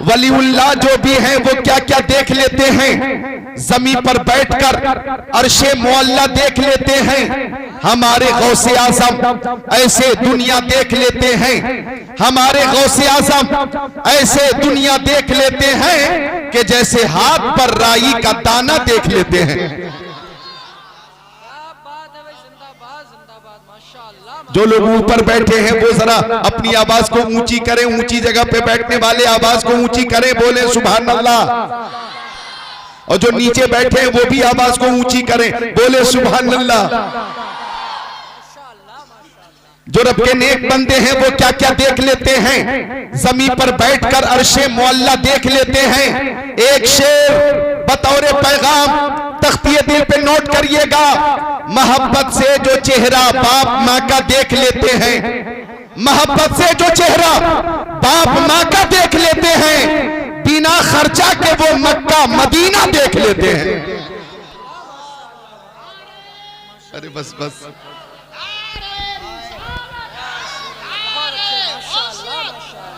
वलीउल्लाह जो भी हैं वो क्या क्या देख लेते हैं, जमीन पर बैठकर अर्शे मुअल्ला देख लेते हैं। हमारे गौसे आजम ऐसे दुनिया देख लेते हैं, हमारे गौसे आजम ऐसे दुनिया देख लेते हैं कि जैसे हाथ पर राई का दाना देख लेते हैं। जो लोग ऊपर बैठे हैं वो जरा अपनी आवाज को ऊंची करें, ऊंची जगह पे बैठने वाले आवाज को ऊंची करें, बोले सुभान अल्लाह। और जो नीचे बैठे हैं वो भी आवाज को ऊंची करें, बोले सुभान अल्लाह। जो रब के नेक बंदे हैं वो क्या क्या देख लेते हैं, जमीन पर बैठकर अर्शे मुअल्ला देख लेते हैं। एक शेर बतौर पैगाम तख्तिए दिल पे नोट करिएगा, मोहब्बत से जो चेहरा बाप माँ का देख लेते हैं, मोहब्बत से जो चेहरा बाप माँ का देख लेते हैं, बिना खर्चा के वो मक्का मदीना देख लेते हैं। अरे बस बस,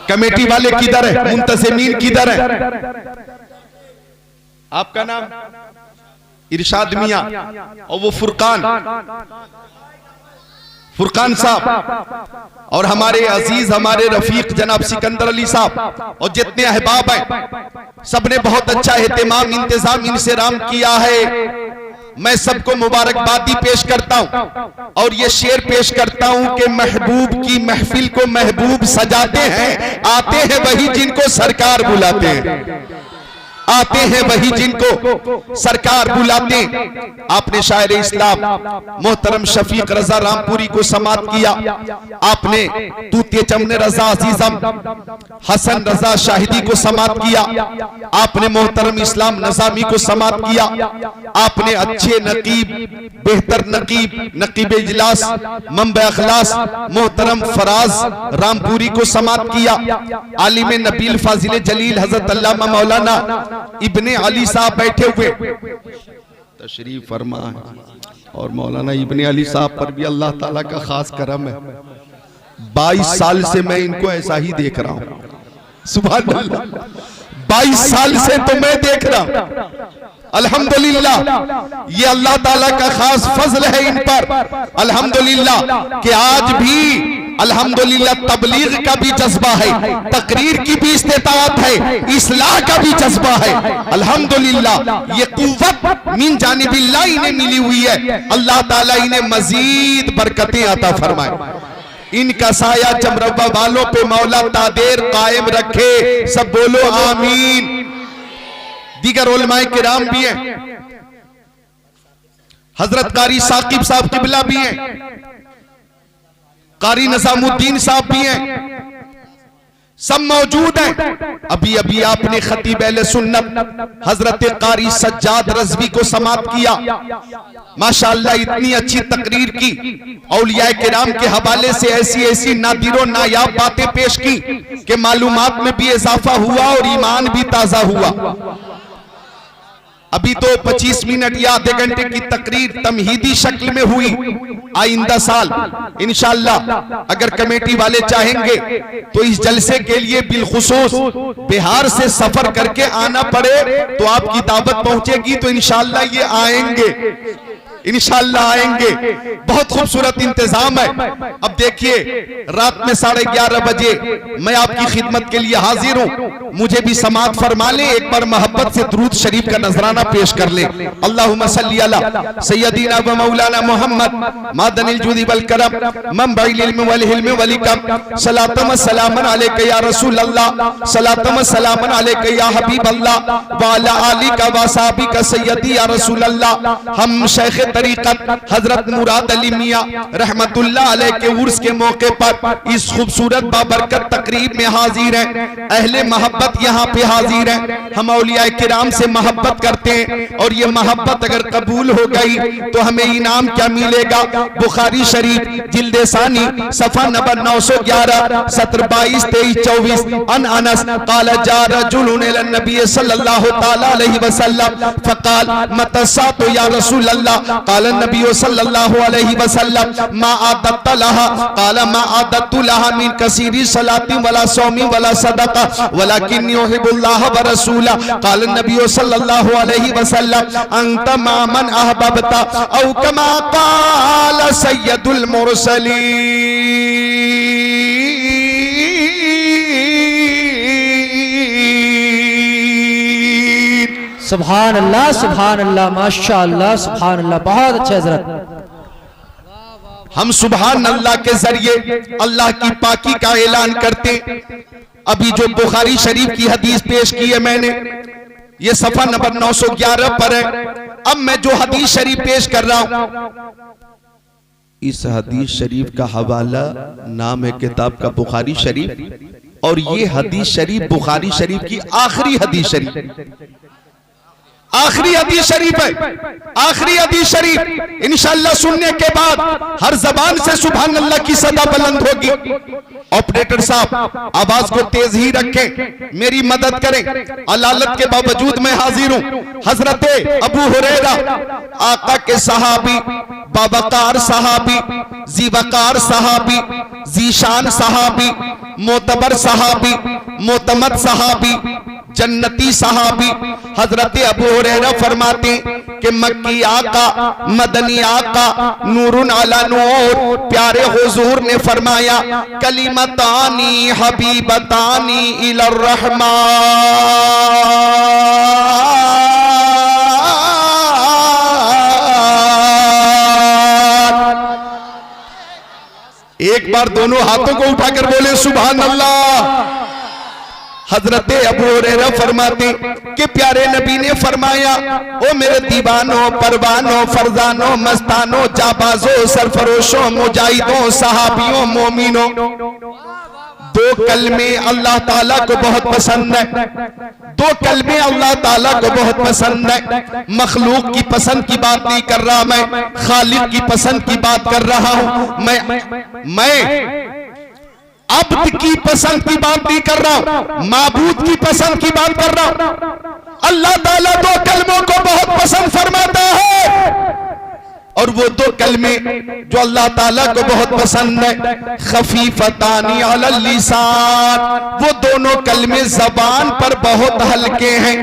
कमेटी वाले किधर है, मुंतजिमीन किधर है? आपका नाम इरशाद मियां और वो फुरकान साहब और हमारे अजीज हमारे रफीक जनाब सिकंदर अली साहब और जितने अहबाब हैं सबने बहुत अच्छा एहतमाम इंतजाम इंसराम किया है। मैं सबको मुबारकबादी पेश करता हूं और ये शेर पेश करता हूं कि महबूब की महफिल को महबूब सजाते हैं, आते हैं वही जिनको सरकार बुलाते हैं, आते हैं वही जिनको सरकार बुलाते। आपने शायर इस्लाम मोहतरम शफीक रजा रामपुरी को समात किया, आपने तूते चमने रजा अजीजम हसन रजा शाहिदी को समात किया, आपने मोहतरम इस्लाम नजामी को समात किया, आपने अच्छे नकीब बेहतर नकीब इजलास मंबे अखलास मोहतरम फराज रामपुरी को समात किया, आलिम नबील फाजिल जलील हजरत अल्लामा मौलाना इब्ने अली साहब बैठे हुए तशरीफ फरमा है और मौलाना इब्ने अली साहब पर भी अल्लाह ताला का खास करम है। 22 साल से मैं इनको ऐसा ही देख रहा हूं, सुभान अल्लाह। 22 साल से तो मैं देख रहा हूं, अल्हम्दुलिल्लाह ये अल्लाह ताला का खास फजल है इन पर, अल्हम्दुलिल्लाह कि आज भी अल्हम्दुलिल्लाह तबलीग का भी जज्बा है, तकरीर की भी इस्तेताअत है, इस्लाह का भी जज्बा है। अल्हम्दुलिल्लाह ये कुव्वत मिन जानिबिल्लाह इन्हें मिली हुई है, अल्लाह ताला इन्हें मजीद बरकतें अता फरमाए, इनका साया चमरवा वालों पे मौला तादेर कायम रखे, सब बोलो आमीन। दीगर उलमाए किराम भी हैं, हजरत कारी साकिब साहब किबला भी हैं, कारी निजामुद्दीन साहब भी हैं, सब मौजूद हैं। अभी अभी आपने खतीब अहले सुन्नत हजरत कारी सज्जाद रज़वी को समात किया, माशाअल्लाह इतनी अच्छी तकरीर की, औलिया किराम के हवाले से ऐसी ऐसी नादिरो नायाब बातें पेश की कि मालूमात में भी इजाफा हुआ और ईमान भी ताजा हुआ। अभी तो 25 मिनट या आधे घंटे की तकरीर तमहीदी शक्ल में हुई, आइंदा साल इंशाअल्लाह अगर कमेटी वाले चाहेंगे तो इस जलसे के लिए बिलखुसूस बिहार से सफर करके आना पड़े तो आपकी दावत पहुंचेगी, तो इंशाअल्लाह ये आएंगे, इंशाअल्लाह आएंगे। बहुत खूबसूरत इंतजाम है। अब देखिए रात में 11:30 बजे मैं आपकी खिदमत के लिए हाजिर हूँ, मुझे भी समात फरमा ले, एक बार मोहब्बत से दुरूद शरीफ का नजराना पेश कर ले। अल्लाहुम्मा सल्ली अला सय्यदीना व मौलाना मोहम्मद मादनिल जुदी वल करम मंबइल इल्म वल हिल्म वल इकम सलातम सलामन अलैका या रसूल अल्लाह सलातम सलामन अलैका या हबीब अल्लाह व अला आलिका व असहाबिका सय्यदी या रसूल अल्लाह। हम शेख तरीक़त हजरत मुराद अली मियां रहमतुल्लाह अलैह के उर्स के मौके पर इस खूबसूरत बाबरकत तकरीब में हाजिर हैं। अहले मोहब्बत यहाँ पे हाजिर हैं। हम औलिया किराम से मोहब्बत करते हैं और ये मोहब्बत अगर कबूल हो गई तो हमें इनाम क्या मिलेगा। बुखारी शरीफ जिल्दे सानी सफा नंबर 911 सत्र 22 23 24 अन अनस क़ाल जा रजुलुन इलन नबी सल्लल्लाहु तआला अलैहि वसल्लम फ़क़ाल मतस्सातु या रसूल अल्लाह क़ाल नबी सल्लल्लाहु अलैहि वसल्लम मा आदत लहा क़ाल मा आदत लहा मिन कसीरी सलाती वला सौमी वला सदका वलाकिन युहिब्बुल्लाह व रसूला क़ाल नबी सल्लल्लाहु अलैहि वसल्लम अंत मा मन अहबबता औ कमा क़ाल सय्यदुल मुरसलीन। सुभान अल्लाह माशाअल्लाह सुभान अल्लाह, बहुत अच्छे हजरत। हम सुभान अल्लाह के जरिए अल्लाह की पाकी का ऐलान करते। अभी जो बुखारी शरीफ की हदीस पेश की है मैंने, ये सफा नंबर 911 पर है। अब मैं जो हदीस शरीफ पेश कर रहा हूं, इस हदीस शरीफ का हवाला नाम है किताब का बुखारी शरीफ, और ये हदीस शरीफ बुखारी शरीफ की आखिरी हदीस शरीफ, आखिरी हदीस शरीफ है। आखिरी हदीस शरीफ इंशाअल्लाह सुनने के बाद हर जबान से सुभान अल्लाह की सदा बुलंद होगी। ऑपरेटर साहब आवाज को तेज ही रखें, मेरी मदद करें। अलालत के बावजूद मैं हाजिर हूं। हजरत अबू हुरैरा आका के सहाबी, बावकार सहाबी, जीवकार सहाबी, जीशान सहाबी, मोतबर सहाबी, मोतमद सहाबी, जन्नती सहाबी हजरत अबू हुरैरा फरमाते कि मक्की आका, मदनी आका, नूरुन अला नूर, प्यारे हुजूर ने फरमाया कलिमतानी हबीबतानी इलर रहमान। एक बार दोनों हाथों को उठाकर बोले सुभान अल्लाह। हजरत अबू हुरैरा फरमाते कि प्यारे नबी ने फरमाया, ओ मेरे दीवानों, परवानों, फरजानों, मस्तानों, जाबाजों, सरफरोशों, मुजाहिदों, सहाबियों, मोमिनों, दो कलमे अल्लाह ताला को बहुत पसंद है। दो कलमे अल्लाह ताला को बहुत पसंद है। मखलूक की पसंद की बात नहीं कर रहा मैं, खालिक की पसंद की बात कर रहा हूं। मैं अब्द की पसंद की बात नहीं कर रहा हूं, माबूद की पसंद की बात कर रहा हूं। अल्लाह ताला दो कलमों को बहुत पसंद फरमाता है, और वो दो कलमे जो अल्लाह ताला को बहुत पसंद है, खफीफतानी अलल लिसान, वो दोनों कलमे जबान पर बहुत हल्के हैं।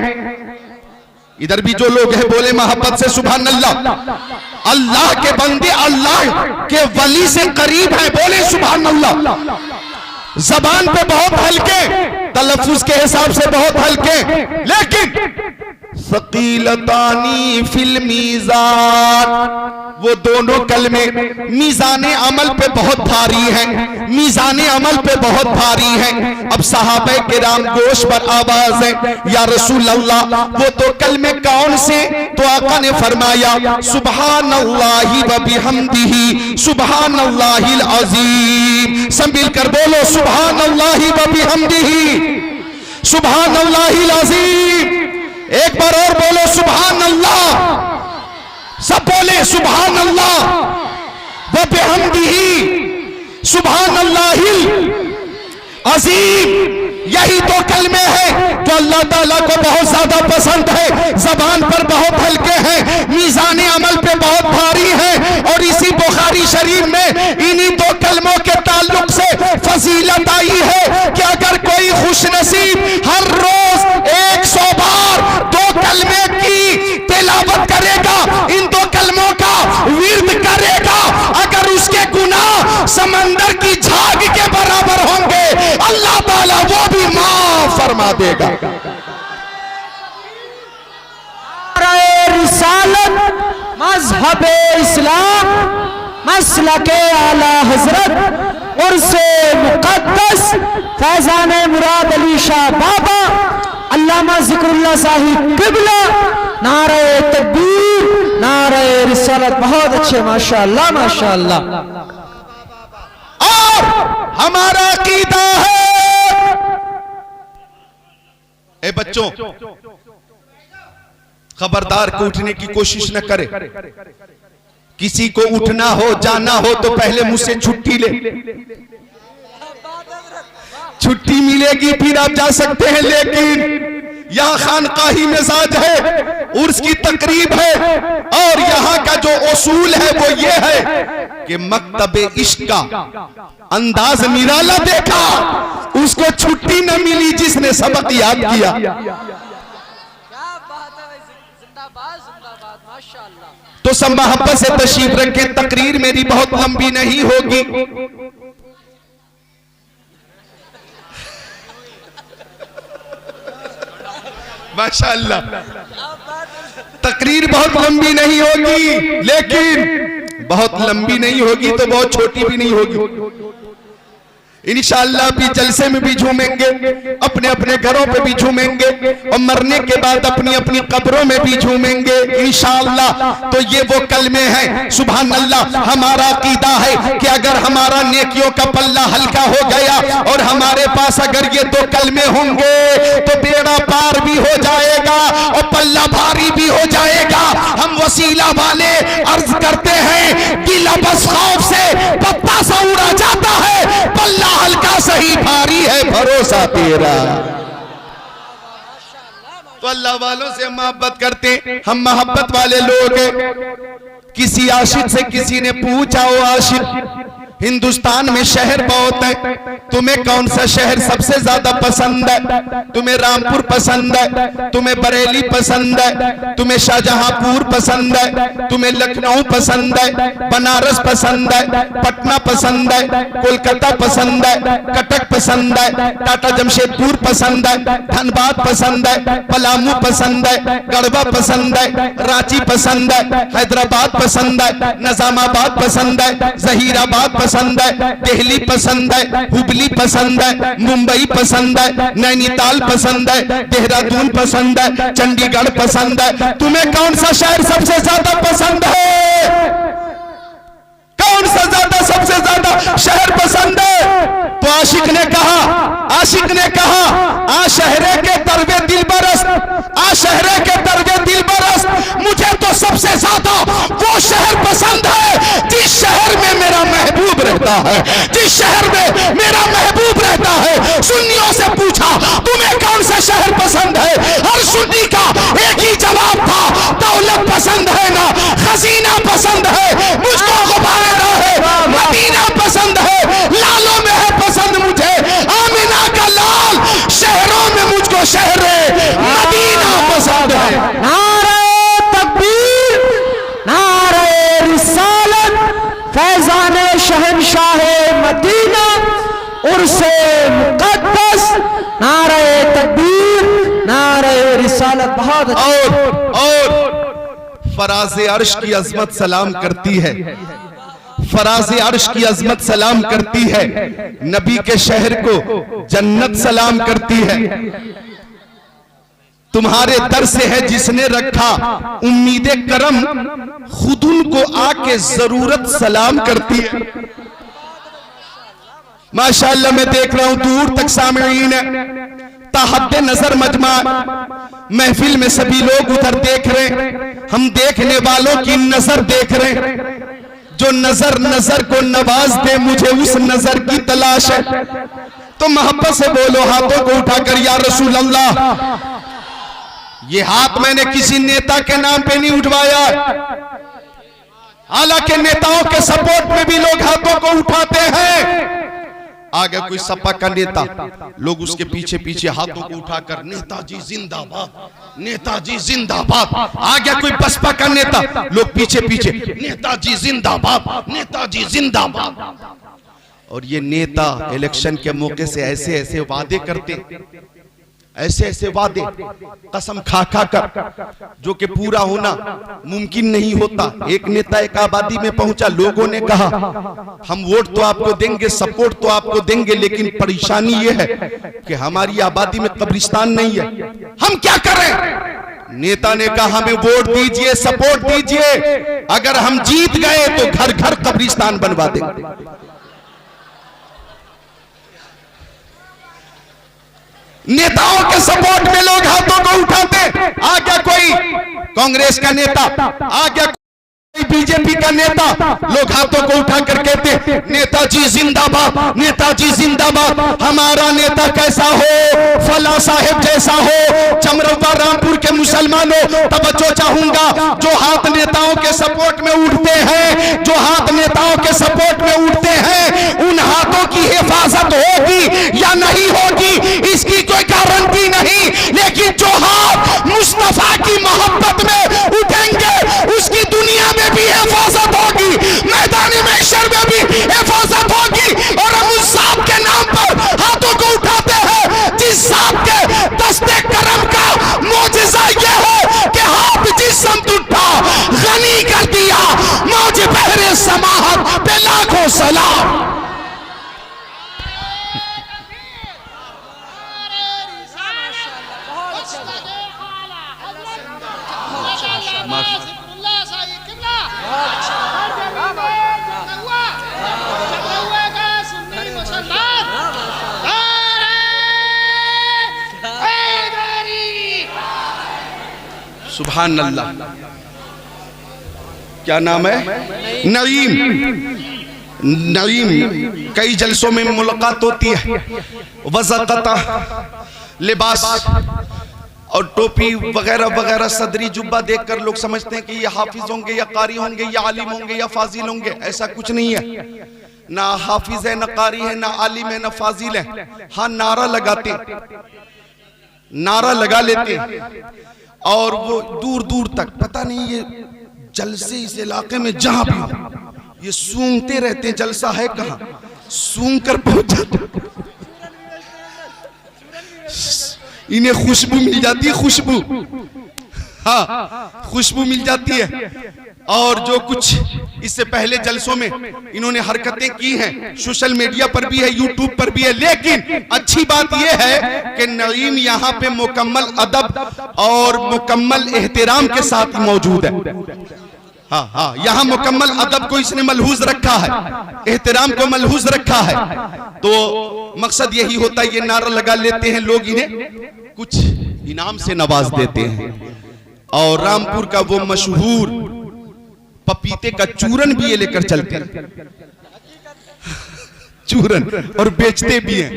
इधर भी जो लोग हैं बोले मोहब्बत से सुभान अल्लाह। अल्लाह के बंदे अल्लाह के वली से करीब हैं, बोले सुभान अल्लाह। जबान पे बहुत हल्के, तलफ्फुज के हिसाब से बहुत हल्के, लेकिन सकीलतानी फिल मीज़ान, वो दोनों कलमे मीज़ाने अमल पे बहुत भारी हैं, मीज़ाने अमल पे बहुत भारी हैं। अब सहाबे किराम गोश पर आवाज है, या रसूल अल्लाह वो तो कलमे कौन से? तो आका ने फरमाया सुब्हानल्लाहि व बिहम्दिही सुब्हानल्लाहिल अज़ीम। सब मिलकर बोलो सुब्हानल्लाहि व बिहम्दिही सुब्हानल्लाहिल अज़ीम। एक बार और बोलो सुभान अल्लाह। सब बोले सुभान अल्लाह व बिहम्दिही सुभान अल्लाहिल अज़ीम। यही दो कलमे हैं जो अल्लाह ताला को बहुत ज्यादा पसंद है, जबान पर बहुत हल्के हैं, मीज़ान अमल पे बहुत भारी हैं। और इसी बुखारी शरीफ में इन्हीं दो कलमों के ताल्लुक से फजीलत आई है कि अगर कोई खुशनसीब हर रोज 100 बार दो कलमे की तिलावत करेगा, इन दो कलमों का विर्द करेगा, अगर उसके गुनाह समंदर की झाग के बराबर होंगे, अल्लाह ताला वो भी माफ फरमा देगा। रिसालत मज़हबे इस्लाम मसलके आला हजरत उर्से मुक़द्दस फैज़ाने मुराद अली शाह बाबा अल्लामा ज़िक्रुल्लाह साहिब क़िबला, नारे तकबीर, नारे रिसालत। बहुत अच्छे, माशाअल्लाह माशाअल्लाह। और हमारा अकीदा है, ए बच्चों खबरदार को उठने की कोशिश न करे। किसी को उठना हो, जाना हो तो पहले मुझसे छुट्टी ले, छुट्टी मिलेगी फिर आप जा सकते हैं। लेकिन यहाँ खानकाही मिजाज है, उर्स की तकरीब है, और यहाँ का जो उसूल है वो ये है कि मकतबे इश्क का अंदाज निराला देखा, उसको छुट्टी न मिली जिसने सबक याद किया। तो सब मोहब्बत से तशरीफ रखें, तकरीर मेरी बहुत लंबी नहीं होगी। माशाअल्लाह, तकरीर बहुत लंबी नहीं होगी, लेकिन बहुत लंबी नहीं होगी तो बहुत छोटी भी नहीं होगी। इंशाअल्लाह भी जलसे में भी झूमेंगे, अपने अपने घरों पे भी झूमेंगे, और मरने के बाद अपनी अपनी कब्रों में भी झूमेंगे इंशाअल्लाह। तो ये वो कलमे हैं, सुभान अल्लाह। हमारा अकीदा है कि अगर हमारा नेकियों का पल्ला हल्का हो गया और हमारे पास अगर ये दो कलमे होंगे तो बेड़ा पार भी हो जाएगा और पल्ला भारी भी हो जाएगा। हम वसीला वाले अर्ज करते हैं कि लबस खौफ से पत्ता सा उड़ा जाता है, पल्ला हल्का सही भारी है भरोसा तेरा। तो अल्लाह वालों से मोहब्बत करते, हम मोहब्बत वाले लोग हैं। किसी आशिक से किसी ने पूछा, ओ आशिक हिंदुस्तान में शहर बहुत है, तुम्हें कौन सा शहर सबसे ज्यादा पसंद है? तुम्हें रामपुर पसंद है, तुम्हें बरेली पसंद है, तुम्हें शाहजहांपुर पसंद है, तुम्हें लखनऊ पसंद है, बनारस पसंद है, पटना पसंद है, कोलकाता पसंद है, कटक पसंद है, टाटा जमशेदपुर पसंद है, धनबाद पसंद है, पलामू पसंद है, गढ़वा पसंद है, रांची पसंद है, हैदराबाद पसंद है, निजामाबाद पसंद है, जहीराबाद पसंद है, दिल्ली पसंद है, हुबली पसंद है, मुंबई पसंद है, नैनीताल पसंद है, देहरादून पसंद है, चंडीगढ़ पसंद है। तुम्हें कौन सा शहर सबसे ज्यादा पसंद है? कौन सा ज्यादा सबसे ज्यादा शहर पसंद है? तो आशिक ने कहा आ शहरे के तरवे दिल बरस, आ शहरे के तरवे दिल बरस, मुझे तो सबसे ज्यादा वो शहर पसंद है जिस शहर में मेरा महबूब रहता है, जिस शहर में मेरा महबूब रहता है। सुन्नियों से पूछा तुम्हें कौन सा शहर पसंद है? हर सुन्नी का एक ही जवाब था, दौलत पसंद है ना खजीना पसंद है, मुझको गुबारा है, मदीना पसंद है, लालों में है पसंद मुझे आमिना का लाल, शहरों में मुझको शहर मदीना पसंद है। नारे तकबीर, नारे रिसालत, फैजाने शहंशाहे मदीना, उर्से मुकद्दस, नारे तकबीर, नारे रिसालत। बहुत और फराज़े अर्श की अजमत सलाम करती है, फराज़े अर्श की अजमत सलाम करती है, नबी के शहर को जन्नत सलाम करती है। तुम्हारे दर से है जिसने रखा उम्मीदे करम, खुद उनको आके जरूरत सलाम करती है। माशाअल्लाह मैं देख रहा हूं दूर तक सामईन है, ताहद्दे नजर मजमा महफिल में सभी लोग उधर देख रहे हैं, हम देखने वालों की नजर देख रहे हैं। जो नजर को नवाज दे, मुझे उस नजर की तलाश है। तो मोहब्बत से बोलो हाथों को उठाकर, या रसूल अल्लाह। ये हाथ मैंने किसी नेता के नाम पे नहीं उठवाया, हालांकि नेताओं के सपोर्ट में भी लोग हाथों को उठाते हैं। आगे कोई सपा का नेता, लोग उसके पीछे पीछे हाथों को उठाकर नेताजी जिंदाबाद, नेताजी जिंदाबाद। आगे कोई बसपा का नेता, लोग पीछे पीछे नेताजी जिंदाबाद, नेताजी जिंदाबाद। और ये नेता इलेक्शन के मौके से ऐसे ऐसे वादे करते, ऐसे ऐसे वादे कसम खा खा कर, जो कि पूरा होना मुमकिन नहीं होता। एक नेता एक आबादी में पहुंचा, लोगों ने कहा हम वोट तो आपको देंगे, सपोर्ट तो आपको देंगे, लेकिन परेशानी यह है कि हमारी आबादी में कब्रिस्तान नहीं है, हम क्या करें? नेता ने कहा हमें वोट दीजिए, सपोर्ट दीजिए, अगर हम जीत गए तो घर घर कब्रिस्तान बनवा देंगे। नेताओं के सपोर्ट में लोग हाथों को उठाते। आ गया कोई कांग्रेस का नेता, आ गया कोई बीजेपी का नेता, लोग हाथों को उठाकर कहते नेताजी जिंदाबाद, नेताजी जिंदाबाद। हमारा नेता कैसा हो, फला साहेब जैसा हो। चमरौता रामपुर के मुसलमानों, तवज्जो चाहूंगा, जो हाथ नेताओं के सपोर्ट में उठते हैं, जो हाथ नेताओं के सपोर्ट में उठते हैं, उन हाथों की हिफाजत होगी या नहीं होगी इसकी कोई गारंटी नहीं, लेकिन जो हाथ मुस्तफा की मोहब्बत में उठेंगे उसकी दुनिया में भी हिफाजत होगी, मैदान महशर में भी हिफाजत होगी। और हम उस साहब के नाम पर हाथों को उठाते हैं जिस साहब के दस्ते करम का मौजज़ा ये हो कि हाथ जिस समत उठा गनी कर दिया, मौज बहरे समाहत पे लाखों सलाम। सुभान अल्लाह। क्या नाम है? नईम। नईम कई जलसों में मुलाकात होती है। वज़क़ता लिबास और टोपी वगैरह वगैरह, सदरी जुब्बा देखकर लोग समझते हैं कि ये हाफिज होंगे या कारी होंगे या आलिम होंगे या फाजिल होंगे। ऐसा कुछ नहीं है, ना हाफिज है, ना कारी है, ना आलिम है, ना फाजिल है। हाँ, नारा लगाते, नारा लगा लेते और वो दूर दूर तक, पता नहीं ये जलसे इस इलाके में जहां भी हो ये सूंघते रहते हैं, जलसा है कहां, सूंघ कर पहुंच जाते, इन्हें खुशबू मिल जाती है, खुशबू, हाँ खुशबू मिल जाती है। और जो कुछ इससे पहले जलसों में इन्होंने हरकतें की हैं, सोशल मीडिया पर भी है, यूट्यूब पर भी है, लेकिन अच्छी बात यह है कि नईम यहाँ पे मुकम्मल अदब और मुकम्मल एहतराम के साथ मौजूद है। हाँ हाँ, यहाँ मुकम्मल अदब को इसने मलहूज रखा है, एहतराम को मलहूज रखा है। तो मकसद यही होता है, ये नारा लगा लेते हैं लोग, इन्हें कुछ इनाम से नवाज देते हैं। और रामपुर का वो मशहूर पपीते का चूरन भी ये लेकर चलते हैं, चूरन, और बेचते भी हैं।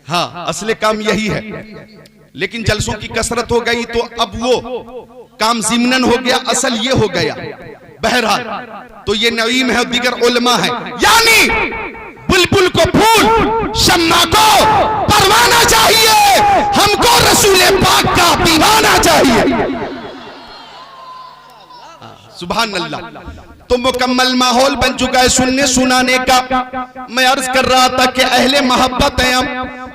हाँ, असले काम यही है। लेकिन जलसों की कसरत हो गई तो अब वो काम ज़िम्नन हो गया, असल ये हो गया। बहरहाल तो ये नईम है, दीगर उलमा है, यानी बुलबुल को फूल, शम्मा को परवाना चाहिए, हमको रसूल पाक का दीवाना चाहिए। सुभान अल्लाह। तो मुकम्मल माहौल बन चुका है सुनने सुनाने का। मैं अर्ज कर रहा था कि अहले मोहब्बत है हम,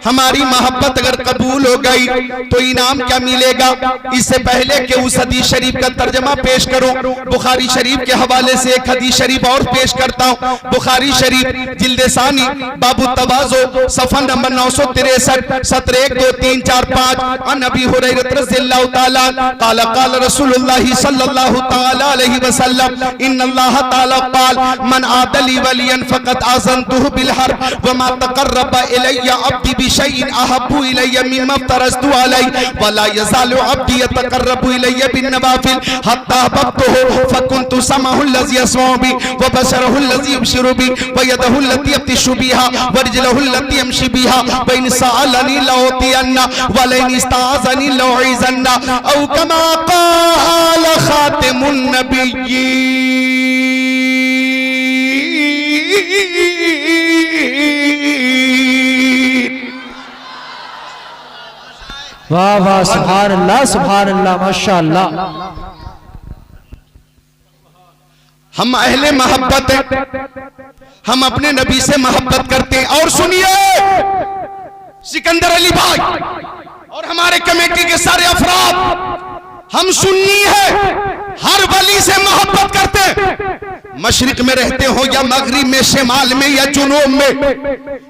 हमारी मोहब्बत अगर कबूल हो गई तो इनाम क्या मिलेगा। इससे पहले कि उस हदीस शरीफ का तर्जमा पेश करूं, बुखारी शरीफ के हवाले से एक हदीस शरीफ और पेश करता हूं। बुखारी शरीफ जिल्द सानी बाबू तवाज़ो सफ़ा नंबर 963 सत्र 1 2 3 4 5 अन अबी हुरैरा रज़ियल्लाहु ताला क़ाल क़ाल रसूलुल्लाह सल्लल्लाहु ताला अलैहि वसल्लम इन्नल्लाह ताला क़ाल मन आदली वलियन फ़क़द आज़नतुहु बिल हर्ब व मा तक़र्रबा इलैया अब्दी बिशैइन अहब्बु इलैया मिम्मा फ़रज़तु अलैहि व ला यज़ालु अब्दी यतक़र्रबु इलैया बिन नवाफ़िल हत्ता अहबब्तुहु फ़कुन्तु समअहु अल्लज़ी यस्मअु बि व बसरहु अल्लज़ी युबसिरु बि व यदहु अल्लती यब्तिशु बिहा व रिजलहु अल्लती यमशी बिहा व इन सअलनी लअतियन्ना व लइन इस्ताज़नी लअइज़न्ना औ कमा क़ाल ख़ातिमुन नबिय्यीन। वाह वाह, सुभान अल्लाह, सुभान अल्लाह, माशाअल्लाह। हम अहले मोहब्बत हैं, हम अपने नबी से मोहब्बत करते हैं। और सुनिए, सिकंदर अली भाई और हमारे कमेटी के सारे अफराद, हम सुन्नी है, हर वली से मोहब्बत करते हैं, मशरिक में रहते हो या मगरिब में, शिमाल में या जुनूब में,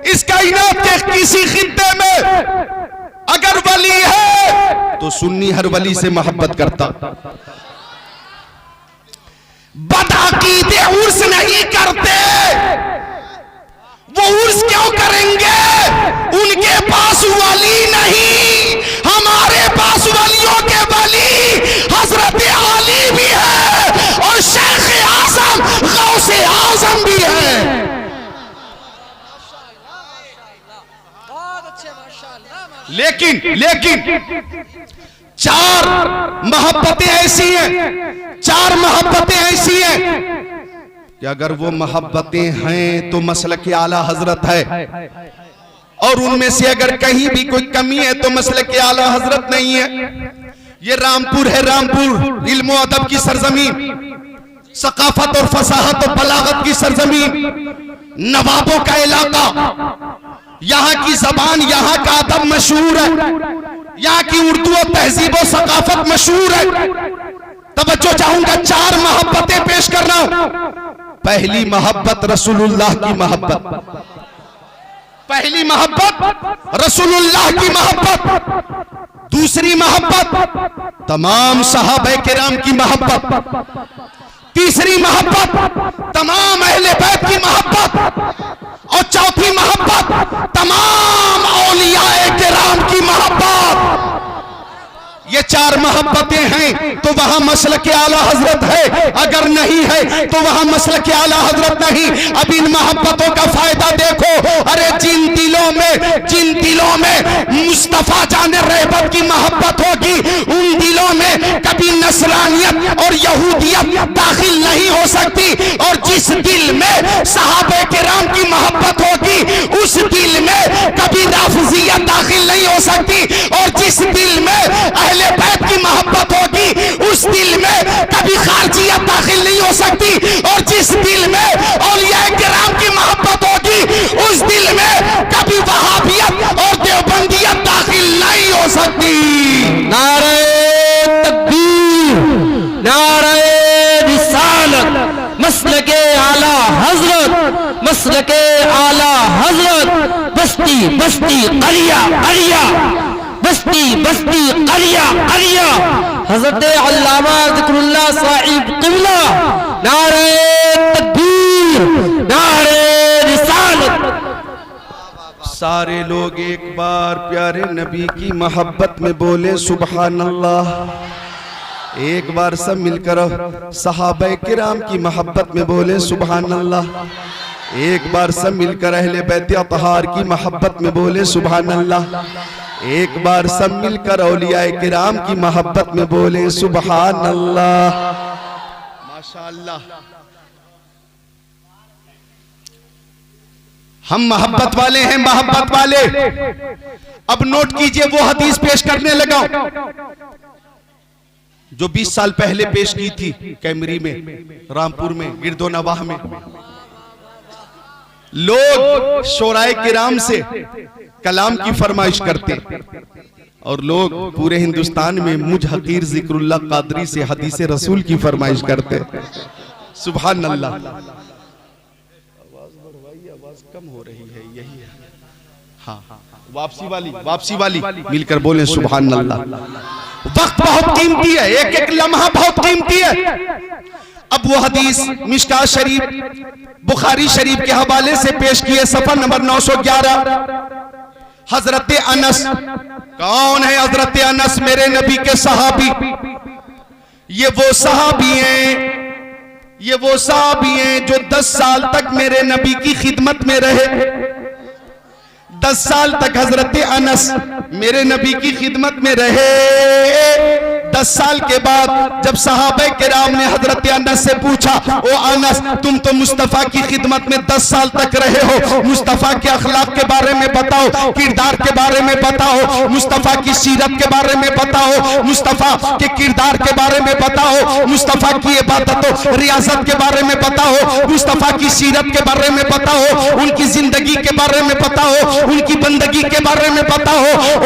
इस कायनात के किसी खित्ते में अगर वली है तो सुन्नी हर वली से मोहब्बत करता। बदअकीदे उर्स नहीं करते, वो उर्स क्यों करेंगे, उनके पास वली नहीं, हमारे पास वलियों के वली हजरत अली भी है और शेख आज़म लेकिन चार मोहब्बतें ऐसी हैं, चार मोहब्बतें ऐसी हैं कि अगर वो मोहब्बतें हैं तो मसलक आला हजरत है, और उनमें से अगर कहीं भी कोई कमी है तो मसलक आला हजरत नहीं है। ये रामपुर है, रामपुर इल्म और अदब की सरजमीन, सकाफत और फसाहत और बलागत की सरजमीन, नवाबों का इलाका। यहाँ की जबान, यहाँ का अदब मशहूर है, यहाँ की उर्दू और तहजीब और सकाफत मशहूर है। तवज्जो चाहूंगा, चार मोहब्बतें पेश कर रहा हूं। पहली मोहब्बत रसूलुल्लाह की मोहब्बत, पहली मोहब्बत रसूलुल्लाह की मोहब्बत। दूसरी मोहब्बत तमाम सहाबा किराम की मोहब्बत। तीसरी मोहब्बत तमाम अहले बैत की मोहब्बत। और चौथी मोहब्बत तमाम औलियाए किराम की मोहब्बत। ये चार मोहब्बतें हैं तो वहां मसलक आला हजरत है, अगर नहीं है तो वहां मसलक आला हजरत नहीं। अब इन मोहब्बतों का फायदा देखो। अरे जिन दिलों में मुस्तफा जाने रहबत की मोहब्बत होगी, उन दिलों में कभी नसरानियत और यहूदियत दाखिल नहीं हो सकती। और जिस दिल में सहाबे किराम की मोहब्बत होगी, उस दिल में कभी राफिजियत दाखिल नहीं हो सकती। और जिस दिल में अहले बैत की मोहब्बत होगी, उस दिल में कभी खारजियत दाखिल नहीं हो सकती। और जिस दिल में औलिया किराम की मोहब्बत होगी, उस दिल में कभी वहाबियत और देवबंदियत दाखिल नहीं हो सकती। नारे तकबीर, नारे रिसालत, मसलके आला हजरत, मसलके आला हजरत। बस्ती बस्ती करिया करिया, बस्ती बस्ती करिया करिया। हजरत अल्लामा ज़िक्रुल्लाह साहिब क़िबला, नारे तकबीर, नारे रिसालत। सारे लोग एक बार प्यारे नबी की मोहब्बत में बोले सुभान अल्लाह। एक बार सब मिलकर सहाबा किराम की मोहब्बत में बोले सुभान अल्लाह। एक बार सब मिलकर अहले बैत अतहार की मोहब्बत में बोले सुभान अल्लाह। एक बार सब मिलकर औलिया किराम की मोहब्बत में बोले सुभान अल्लाह। माशाअल्लाह, हम मोहब्बत वाले हैं, मोहब्बत वाले। अब नोट कीजिए, वो हदीस पेश करने लगा जो 20 साल पहले पेश की थी कैमरी में, रामपुर में, गिरदो नवाह में। लोग शोराए किराम से कलाम की फरमाइश करते और लोग पूरे हिंदुस्तान में मुझ हकीर जिक्रुल्लाह कादरी से हदीस रसूल की फरमाइश करते। सुभान अल्लाह। आवाज बढ़वाइए, आवाज कम हो रही है, यही है। हाँ, वापसी वाली मिलकर बोले सुभान अल्लाह। वक्त बहुत कीमती है, एक एक लम्हा बहुत कीमती है। अब वो हदीस मिशकात शरीफ, बुखारी शरीफ के हवाले से पेश किए, सफर नंबर 911। हजरत अनस, कौन है हजरत अनस? मेरे नबी के सहाबी। ये वो सहाबी हैं जो 10 साल तक मेरे नबी की खिदमत में रहे। 10 साल तक हजरत अनस मेरे नबी की खिदमत में रहे। 10 साल के बाद जब सहाबा किराम ने हजरत अनस से पूछा, ओ अनस, तुम तो मुस्तफा की खिदमत में 10 साल तक रहे हो, मुस्तफा के अखलाक के बारे में बताओ, किरदार के बारे में बताओ, मुस्तफा की सीरत के बारे में बताओ, मुस्तफा के किरदार के बारे में बताओ, मुस्तफा की इबादत रियासत के बारे में बताओ, मुस्तफा की सीरत के बारे में बताओ, उनकी जिंदगी के बारे में बताओ, उनकी बंदगी के बारे में बताओ। ओ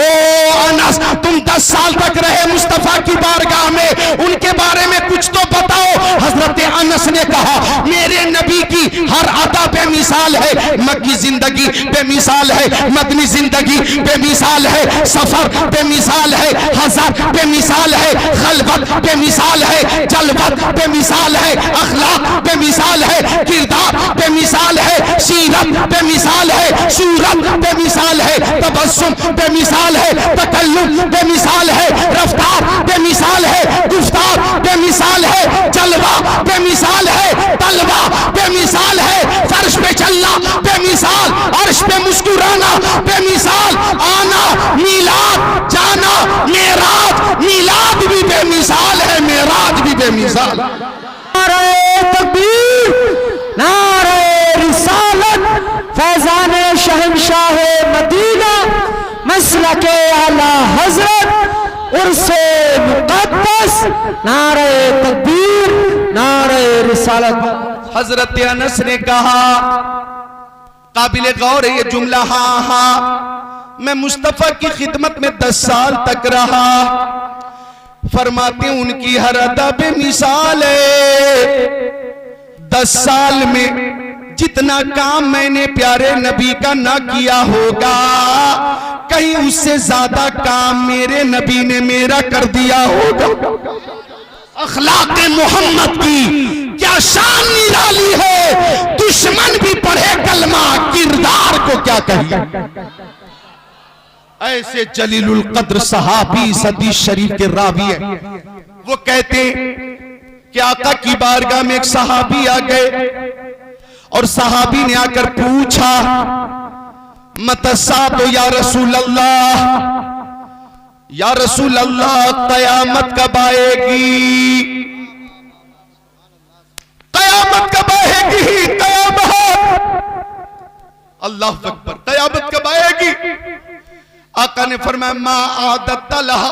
अनस, तुम 10 साल तक रहे मुस्तफा की बारगाह में, उनके बारे में कुछ तो बताओ। हजरत अनस ने कहा, मेरे नबी की हर अदा बेमिसाल है। मक्की जिंदगी बेमिसाल है, मदनी जिंदगी बेमिसाल है, सफर बेमिसाल है, हज़र बेमिसाल है, खलवत बेमिसाल है, जलवत बेमिसाल है, अखलाक बेमिसाल है, किरदार बेमिसाल है, सीरत बेमिसाल है, सूरत बेमिसाल है, तबस्सुम बेमिसाल है, तकल्लुम बेमिसाल है, रफ्तार बेमिसाल है, गुफ्तार बेमिसाल है, जलवा बेमिसाल है, तलवा बेमिसाल है, फर्श पे चलना बेमिसाल, अर्श पे मुस्कुराना बेमिसाल, आना मीलाद जाना बेमिसाल है, मेराज भी बेमिसाल। नारे तकबीर, नारे रिसालत, फैजान शहंशाह मदीना, मसलके आला हजरत, उर्से मुक़द्दस, नारे तकबीर, नारे रिसालत। हजरत अनस ने कहा, काबिल गौर है ये जुमला, हाँ हाँ मैं मुस्तफा की खिदमत में 10 साल तक रहा। फरमाते उनकी हर अदा बेमिसाल है। 10 साल में जितना काम मैंने प्यारे नबी का ना किया होगा, कहीं उससे ज्यादा काम मेरे नबी ने मेरा कर दिया होगा। अखलाक़े मोहम्मद की क्या शान निराली है, दुश्मन भी पढ़े कलमा, किरदार को क्या कहिए। ऐसे जलीलुल कद्र सहाबी सदी शरीफ के रावी है। वो कहते कि आका की बारगाह में एक सहाबी आ गए और सहाबी ने आकर पूछा, मतसा तो या रसूल अल्लाह, या रसूल अल्लाह कयामत कब आएगी, कयामत कब आएगी, कयामत, अल्लाह अकबर, कयामत कब आएगी। आका ने फरमाया, मा आदत लहा,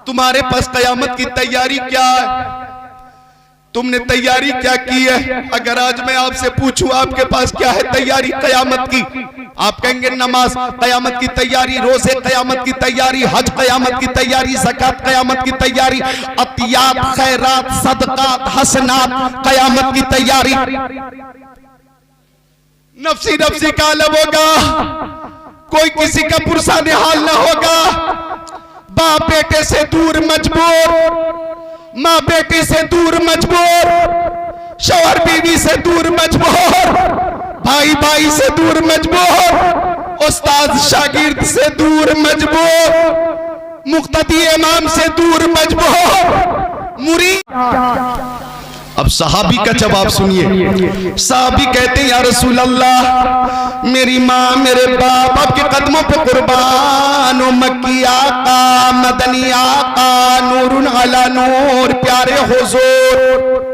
तुम्हारे पास कयामत की तैयारी क्या है, तुमने तैयारी क्या की है। अगर आज मैं आपसे पूछूं आपके पास क्या है तैयारी कयामत की, आप कहेंगे नमाज कयामत की तैयारी, रोजे कयामत की तैयारी, हज कयामत की तैयारी, ज़कात कयामत की तैयारी, अतियात, खैरात, सदकात, हसनात कयामत की तैयारी। नफ्सी नफ्सी का आलम होगा, कोई किसी का पुरसा निहाल ना होगा। बाप बेटे से दूर मजबूर, माँ बेटी से दूर मजबूर, शौहर बीवी से दूर मजबूर, भाई भाई से दूर मजबूर, उस्ताद शागिर्द से दूर मजबूर, मुक्तदी इमाम से दूर मजबूर, मुरीद। अब सहाबी का जवाब सुनिए। सहाबी कहते हैं, या रसूल अल्लाह मेरी माँ मेरे बाप आपके कदमों पे कुर्बान, ओ मक्की आका, मदनी आका, नूरुन अला नूर, प्यारे हुजूर,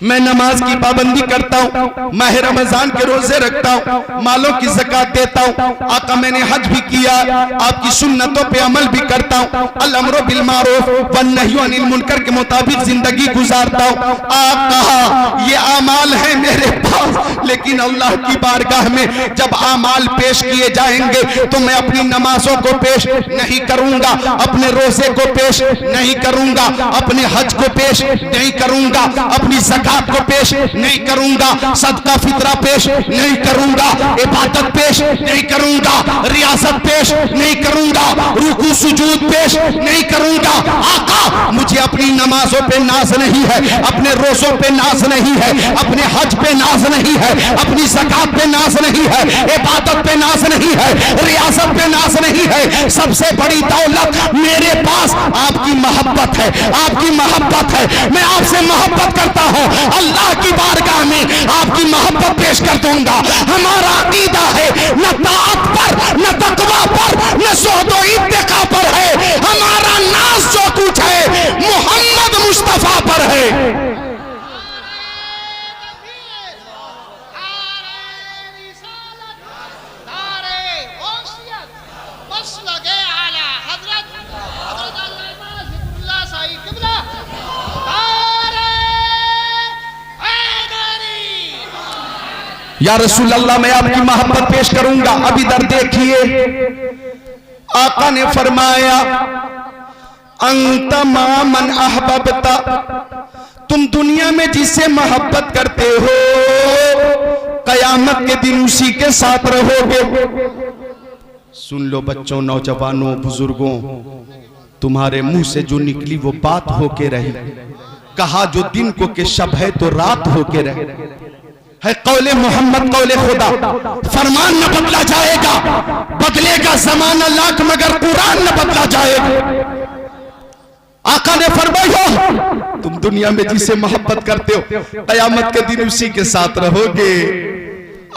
मैं नमाज की पाबंदी करता हूँ, माह रमजान के रोजे रखता हूँ, मालों की ज़कात देता हूँ, आका मैंने हज भी किया, आपकी सुन्नतों पे अमल भी करता हूँ, अल अम्रो बिल मारूफ वन नही अनिल मुनकर के मुताबिक जिंदगी गुजारता हूँ। आप कहा ये अमाल है मेरे पास, लेकिन अल्लाह की बारगाह में जब अमाल पेश किए जाएंगे तो मैं अपनी नमाजों को पेश नहीं करूंगा, अपने रोजे को पेश नहीं करूंगा, अपने हज को पेश नहीं करूंगा, अपनी ज़कात को पेश नहीं करूंगा, सदका फितरा पेश नहीं करूंगा, इबादत पेश नहीं करूंगा, रियासत पेश नहीं करूंगा, रुकू सुजूद पेश नहीं करूंगा। आका मुझे अपनी नमाजों पे नाज नहीं है, अपने रोजों पे नाज नहीं है, अपने हज पे नाज नहीं है, अपनी ज़कात पे नाज नहीं है, इबादत पे नाज नहीं है, रियासत पे नाज नहीं है। सबसे बड़ी दौलत मेरे पास आपकी मोहब्बत है, आपकी मोहब्बत है। मैं आपसे मोहब्बत करता हूं, अल्लाह की बारगाह में आपकी मोहब्बत पेश कर दूंगा। हमारा अकीदा है न ताअत पर, न तकवा पर, न ज़ुहद व इत्तिका पर है, हमारा नाज जो कुछ है मोहम्मद मुस्तफा पर है। या रसूल अल्लाह मैं आपकी मोहब्बत पेश करूंगा। अब इधर देखिए, आका ने फरमाया, अंत मन अहबबता, तुम दुनिया में जिससे मोहब्बत करते हो कयामत के दिन उसी के साथ रहोगे। सुन लो बच्चों, नौजवानों, बुजुर्गों, तुम्हारे मुंह से जो निकली वो बात होके रही। कहा जो दिन को के शब है तो रात होके रहे है। कौले मोहम्मद कौले खुदा, फरमान न बदला जाएगा, बदलेगा जमाना लाख मगर कुरान न बदला जाएगा। आका ने फरमाया तुम दुनिया में जिसे मोहब्बत करते हो कयामत के दिन उसी के साथ रहोगे।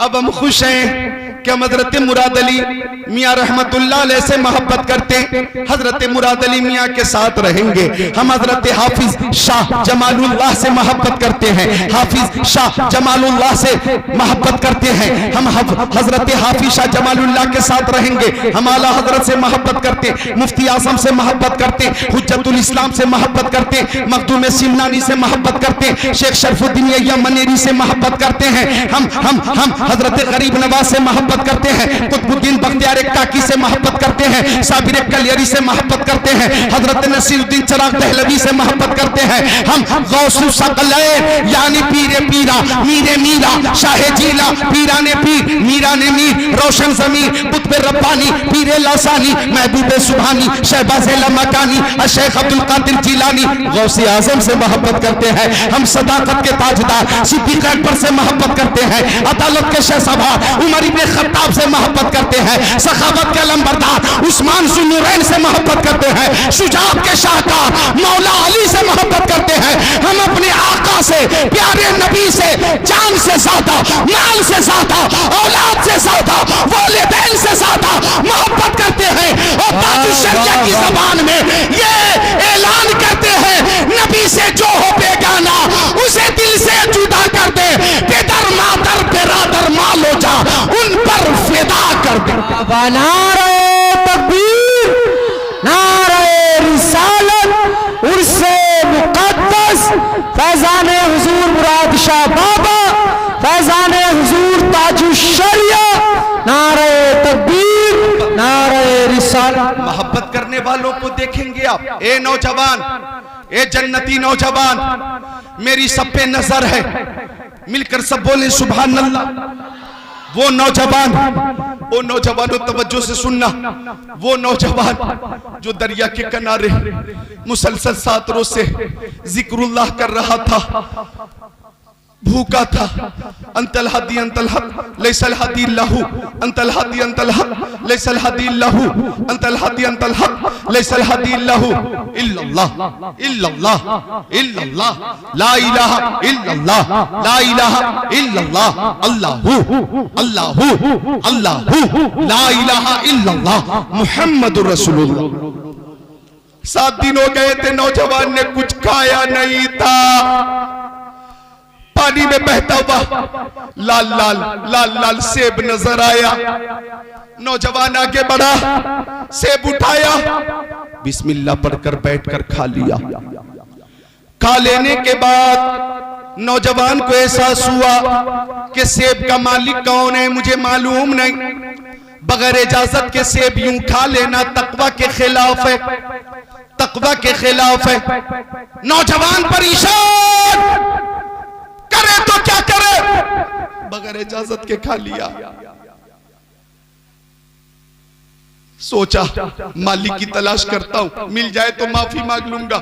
अब हम खुश हैं कि हम हजरत मुराद अली मियाँ रहमतुल्लाह अलैह से मोहब्बत करते हैं, हजरत मुराद अली मियाँ के साथ रहेंगे। हम हजरत हाफिज शाह जमालुल्लाह से मोहब्बत करते हैं, हाफिज शाह जमालुल्लाह से मोहब्बत करते हैं। हम हजरत हाफिज शाह जमालुल्लाह के साथ रहेंगे। हम आला हजरत से मोहब्बत करते, मुफ्ती आजम से मोहब्बत करते, हुज्जतुल इस्लाम से मोहब्बत करते, मखदूम सिमनानी से मोहब्बत करते, शेख शरफुद्दीन यहिया मनेरी से मोहब्बत करते हैं। हम हजरत गरीब नवाज से मोहब्बत करते हैं, कुतुबुद्दीन बख्तियार काकी से मोहब्बत करते हैं, साबिर कलियरी से मोहब्बत करते हैं, हजरत नसीरुद्दीन चिराग दहलवी से मोहब्बत करते हैं। हम गौसु सकलैन यानी पीरे पीरा मीरे मीरा शाहे जीला पीरा ने पीर मीरा ने मीर रोशन जमीर कुतुब रब्बानी पीरे लासानी महबूब सुभानी शहबाज लमकानी शेख अब्दुल कादिर जिलानी गौसे आजम से मोहब्बत करते हैं। हम सदाकत के ताजदार सिद्दीक अकबर से मोहब्बत करते हैं, अदालत के शहसवार उमर इब्ने खत्ताब से मोहब्बत करते हैं, सखावत के लंबरदार उस्मान ज़ुन्नुरैन से मोहब्बत करते हैं, शुजाअत के शाहकार मौला अली से मोहब्बत करते हैं। हम अपने आका से प्यारे नबी से जान से ज्यादा माल से ज्यादा औलाद से ज्यादा वालिदैन से ज्यादा मोहब्बत करते हैं। और ताजुल शरिया की ज़बान में ये ऐलान करते हैं, नबी से जो हो बेगाना उसे दिल से जुदा कर दे, पितर मातर बिरादर मालो जा उन पर फिदा कर दे। नारे तकबीर, नारे रिसालत, उर्से मुक़द्दस, फैज़ाने हुजूर मुराद शाह बाबा, फैज़ाने हुजूर ताजुल शरिया, नारे तकबीर, नारे रिसालत। मोहब्बत करने वालों को देखेंगे आप, ए नौजवान, ए जन्नती नौजवान, मेरी सब पे नजर है, मिलकर सब बोले सुभान अल्लाह। वो नौजवानों तवज्जो से सुनना, वो नौजवान जो दरिया के किनारे मुसलसल 7 रोज से जिक्रुल्लाह कर रहा था, भूखा था। अंतल हदी अंतल हक लैसल हदी लहू, अंतल हदी अंतल हक लैसल हदी लहू, अंतल हदी अंतल हक लैसल हदी लहू। इल्लल्लाह इल्लल्लाह इल्लल्लाह ला इलाहा इल्लल्लाह ला इलाहा इल्लल्लाह अल्लाहू अल्लाहू अल्लाहू ला इलाहा इल्लल्लाह मुहम्मदुर रसूलुल्लाह। 7 दिन हो गए थे, नौजवान ने कुछ खाया नहीं था, पानी में बहता हुआ लाल लाल लाल लाल सेब नजर आया। नौजवान आगे बढ़ा, सेब उठाया, बिस्मिल्लाह पढ़कर बैठकर खा लिया। खा लेने के बाद नौजवान को एहसास हुआ कि सेब का मालिक कौन है मुझे मालूम नहीं, बगैर इजाजत के सेब यूं खा लेना तकवा के खिलाफ है, तकवा के खिलाफ है। नौजवान परेशान, करे तो क्या करे, बगैर इजाजत के खा लिया। सोचा मालिक की तलाश करता हूं, मिल जाए तो माफी मांग लूंगा।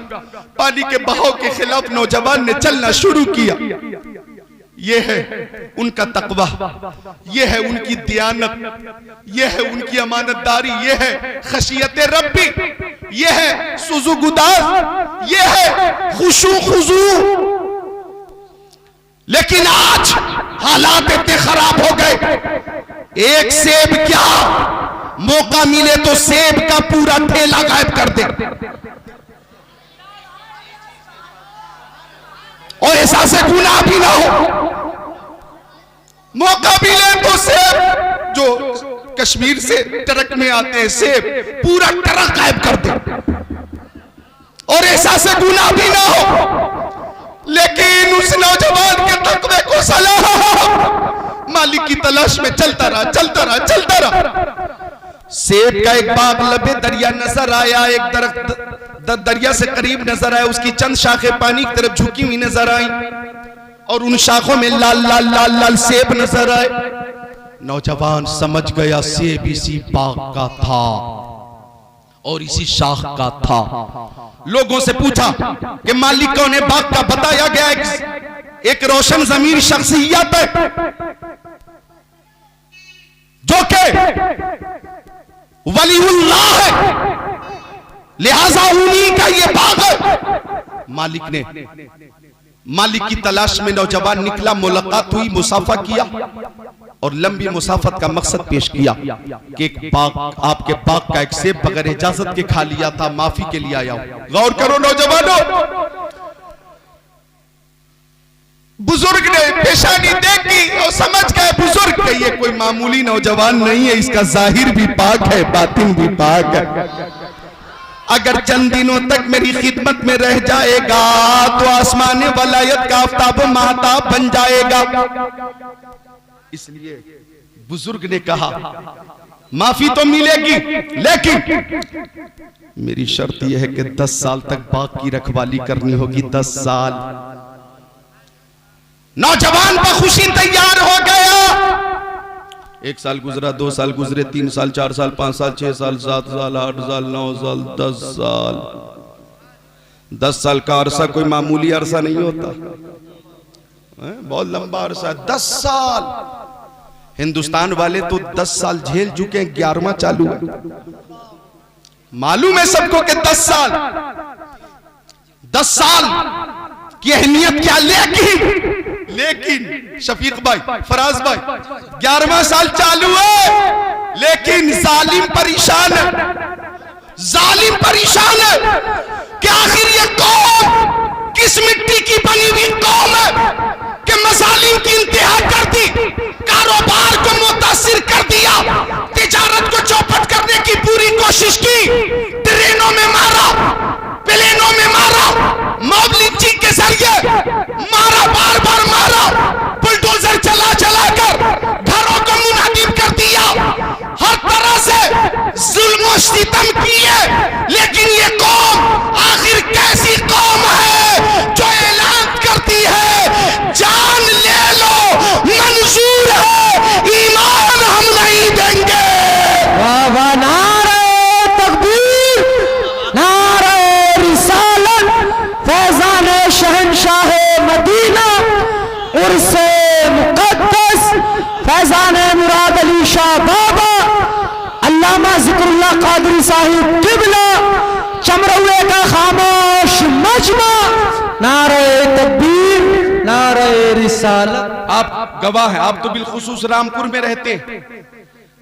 पानी के बहाव के खिलाफ नौजवान ने चलना शुरू किया। ये है उनका तकवा, ये है उनकी दियानत, ये है उनकी अमानतदारी, ये है खशियत रब्बी, ये है सुजुगुदार, ये है खुशू खुजू। लेकिन आज हालात इतने खराब हो गए, एक सेब क्या, मौका मिले तो सेब का पूरा ठेला गायब कर दे। और ऐसा से गुनाह भी ना हो, मौका मिले तो सेब जो कश्मीर से ट्रक में आते हैं, सेब पूरा ट्रक गायब कर दे। और ऐसा से गुनाह भी ना हो, लेकिन उस नौजवान के तकवे को सलाह, मालिक की तलाश में चलता रहा चलता रहा चलता रहा। सेब का एक बाग लबे दरिया नजर आया, एक दरख्त दरिया से करीब नजर आया, उसकी चंद शाखें पानी की तरफ झुकी हुई नजर आई और उन शाखों में लाल लाल लाल लाल सेब नजर आए। नौजवान समझ गया सेब इसी बाग का था और इसी शाख का था। लोगों से पूछा कि मालिक कौन है बाग का, बताया गया एक रोशन जमीन शख्सियत है जो के वलीउल्लाह है, लिहाजा उन्हीं का ये बाग है। मालिक की तलाश में नौजवान निकला, मुलाकात हुई, मुसाफा किया। और लंबी मुसाफत का मकसद पेश किया कि एक बाग, आपके बाग का एक सेब बगैर इजाजत के खा लिया था, माफी के लिए आया हूं। गौर करो नौजवानों, बुजुर्ग ने पेशानी देखी और समझ गए बुजुर्ग के ये कोई मामूली नौजवान नहीं है, इसका जाहिर भी पाक है, बातिन भी पाक है। अगर चंद दिनों तक मेरी खिदमत में रह जाएगा तो आसमान वलायत का आफताब महताब बन जाएगा। इसलिए बुजुर्ग ने कहा माफी तो मिलेगी, लेकिन मेरी शर्त यह है कि 10 साल तक बाग की रखवाली करनी होगी। 10 साल। नौजवान बखुशी तैयार हो गया। 1 साल गुजरा, 2 साल गुजरे, 3 साल, 4 साल, 5 साल, 6 साल, 7 साल, 8 साल, 9 साल, 10 साल। 10 साल का अरसा कोई मामूली अरसा नहीं होता, बहुत लंबा अरसा है। 10 साल। हिंदुस्तान वाले तो 10 साल झेल चुके हैं, 11वां चालू है। मालूम है सबको कि 10 साल की अहमियत क्या। लेकिन शफीक भाई, फराज भाई, 11वां साल चालू है, लेकिन जालिम परेशान है। जालिम परेशान है कि आखिर ये कौम किस मिट्टी की बनी हुई कौम है कि मजालिम की इंतहा कर दी, कारोबार को मुतासिर कर दिया, तिजारत को चौपट करने की पूरी कोशिश की, ट्रेनों में मारा, प्लेनों में मारा, मॉब लिंचिंग के जरिए मारा, बार बार मारा, बुलडोजर चला कर घरों को मुनहदिम कर दिया, हर तरह से जुल्म और सितम किए। लेकिन ये कौम आखिर कैसी कौम है जो ऐलान करती है जान ले लो मंजूर है, ईमान हम नहीं देंगे। वाह वाह, नारे तकबीर, नारे रिसालत, फैजान शहंशाह मदीना, उर्से मुकद्दस, फैजान मुराद अली शाह बाबा, अल्लामा जिक्रुल्लाह कादरी साहिब किबला, चमरौए का खामोश मजमा, नारे तकबीर, नारे रिसालत। आप गवाह हैं, आप तो बिलखुसूस रामपुर में रहते हैं।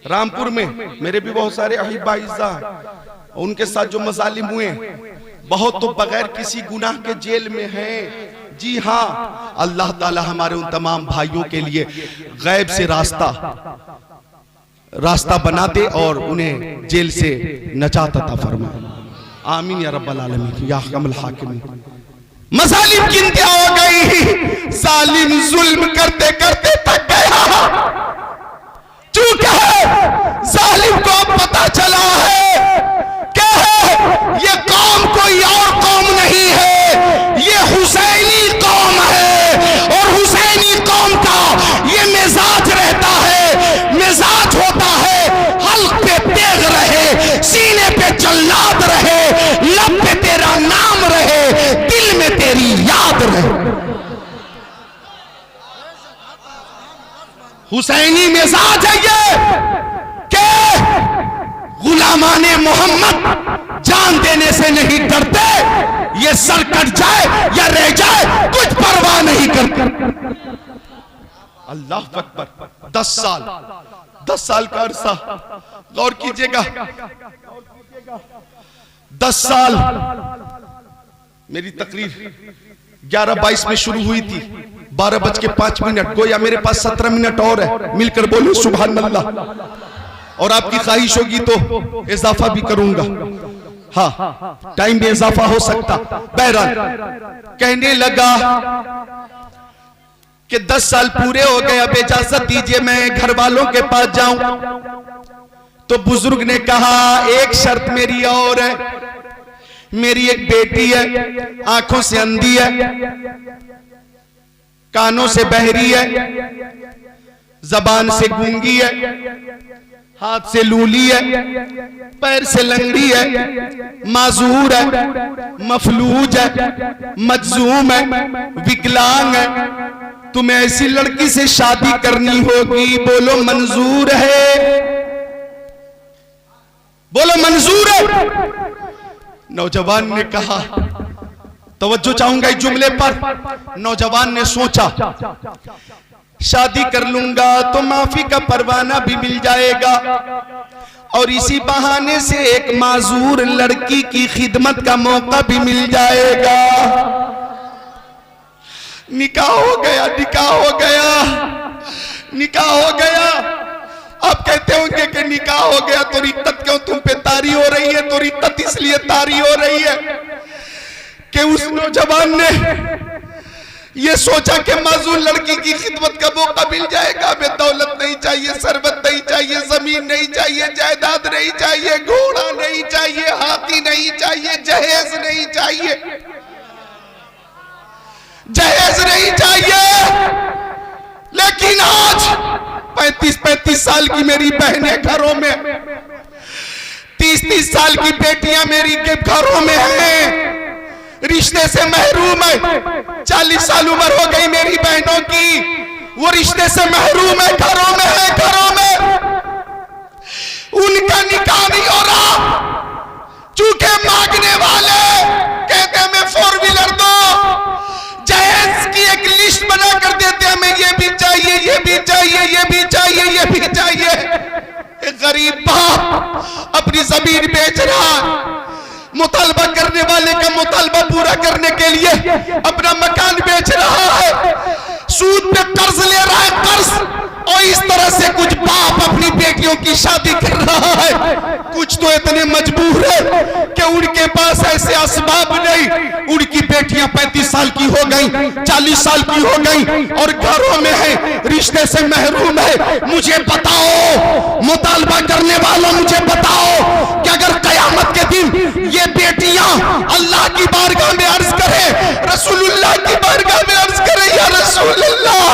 रामपुर में मेरे भी बहुत सारे अहिब्बा इज़्ज़ा हैं, उनके साथ जो मजालिम हुए बहुत तो बगैर किसी गुनाह के जेल में हैं। जी हाँ, अल्लाह ताला हमारे उन तमाम भाइयों के लिए गैब से रास्ता बना दे और उन्हें जेल से नजात अता फरमाए। आमीन या रब्बल आलमीन या अहकमुल हाकिमीन। मजालिम की इंतहा हो गई, जालिम जुल्म करते करते थक गया। चूंकि जालिम को अब पता चला है कि ये कौम कोई और कौम नहीं है, ये हुसैनी कौम है, और हुसैनी कौम का ये मिजाज रहता है, मिजाज होता है हल्क पे तेग रहे, सीने पे जल्लाद रहे, लब पे तेरा नाम रहे, दिल में तेरी याद रहे। हुसैनी मिजाज है ये कि गुलामाने मोहम्मद जान देने से नहीं डरते, ये सर कट जाए या रह जाए कुछ परवाह नहीं करते। अल्लाह अकबर। 10 साल का अरसा, गौर कीजिएगा। 10 साल। मेरी तकरीर 11:22 में शुरू हुई थी, 12:05। गोया मेरे पास 17 मिनट और है, मिलकर बोलो सुभान अल्लाह। और आपकी ख्वाहिश होगी तो इजाफा भी करूंगा, हाँ टाइम में इजाफा हो सकता। बहरहाल कहने लगा कि 10 साल पूरे हो गए, अब इजाजत दीजिए मैं घर वालों के पास जाऊं। तो बुजुर्ग ने कहा एक शर्त मेरी और है, मेरी एक बेटी है, आंखों से अंधी है, कानों से बहरी है, जबान से गूंगी है, हाथ से लूली है, पैर से लंगड़ी है, माजूर है, मफलूज है, मजलूम है, विकलांग है। तुम्हें ऐसी लड़की से शादी करनी होगी, बोलो मंजूर है, बोलो मंजूर है। नौजवान ने कहा, तवज्जो चाहूंगा इस जुमले पर। नौजवान ने सोचा, शादी कर लूंगा तो माफी का परवाना भी मिल जाएगा और इसी बहाने से एक माजूर लड़की की खिदमत का मौका भी मिल जाएगा। निकाह हो गया, निकाह हो गया, निकाह हो गया। आप कहते होंगे कि निकाह हो गया तो रिक्तत क्यों तुम पे तारी हो रही है? तो रिक्तत इसलिए तारी हो रही है कि उस नौजवान ने ये सोचा कि माजूर लड़की की खिदमत का मौका मिल जाएगा। हमें दौलत नहीं चाहिए, सरबत नहीं चाहिए, जमीन नहीं चाहिए, जायदाद नहीं चाहिए, घोड़ा नहीं चाहिए, हाथी नहीं चाहिए, जहेज नहीं चाहिए, जहेज नहीं चाहिए। लेकिन आज 35-35 साल की मेरी बहनें घरों में, 30-30 साल की बेटियां मेरी के घरों में हैं, रिश्ते से महरूम है। 40 साल उम्र हो गई मेरी बहनों की, वो रिश्ते से महरूम है, घरों में है, घरों में उनका निकाह नहीं हो रहा। चूंकि मांगने वाले कहते हैं हमें 4 व्हीलर दो, जहेज की एक लिस्ट बना कर देते हैं, हमें ये भी चाहिए, ये भी चाहिए, ये भी चाहिए, ये भी चाहिए। एक गरीब बाप अपनी जमीन बेच रहा, मुतालबा करने वाले का मुतालबा पूरा करने के लिए अपना मकान बेच रहा है, सूद पे कर्ज ले रहा है, कर्ज। और इस तरह से कुछ बाप अपनी बेटियों की शादी कर रहा है। कुछ तो इतने मजबूर है कि उनके पास ऐसे असबाब नहीं, उनकी बेटियां 35 साल की हो गई, 40 साल की हो गई और घरों में है, रिश्ते से महरूम है। मुझे बताओ मुतालबा करने वालों, मुझे बताओ कि अगर कयामत के दिन ये बेटियां अल्लाह की बारगाह में अर्ज करे, रसूलुल्लाह की बारगाह में अर्ज करे, या रसूलुल्लाह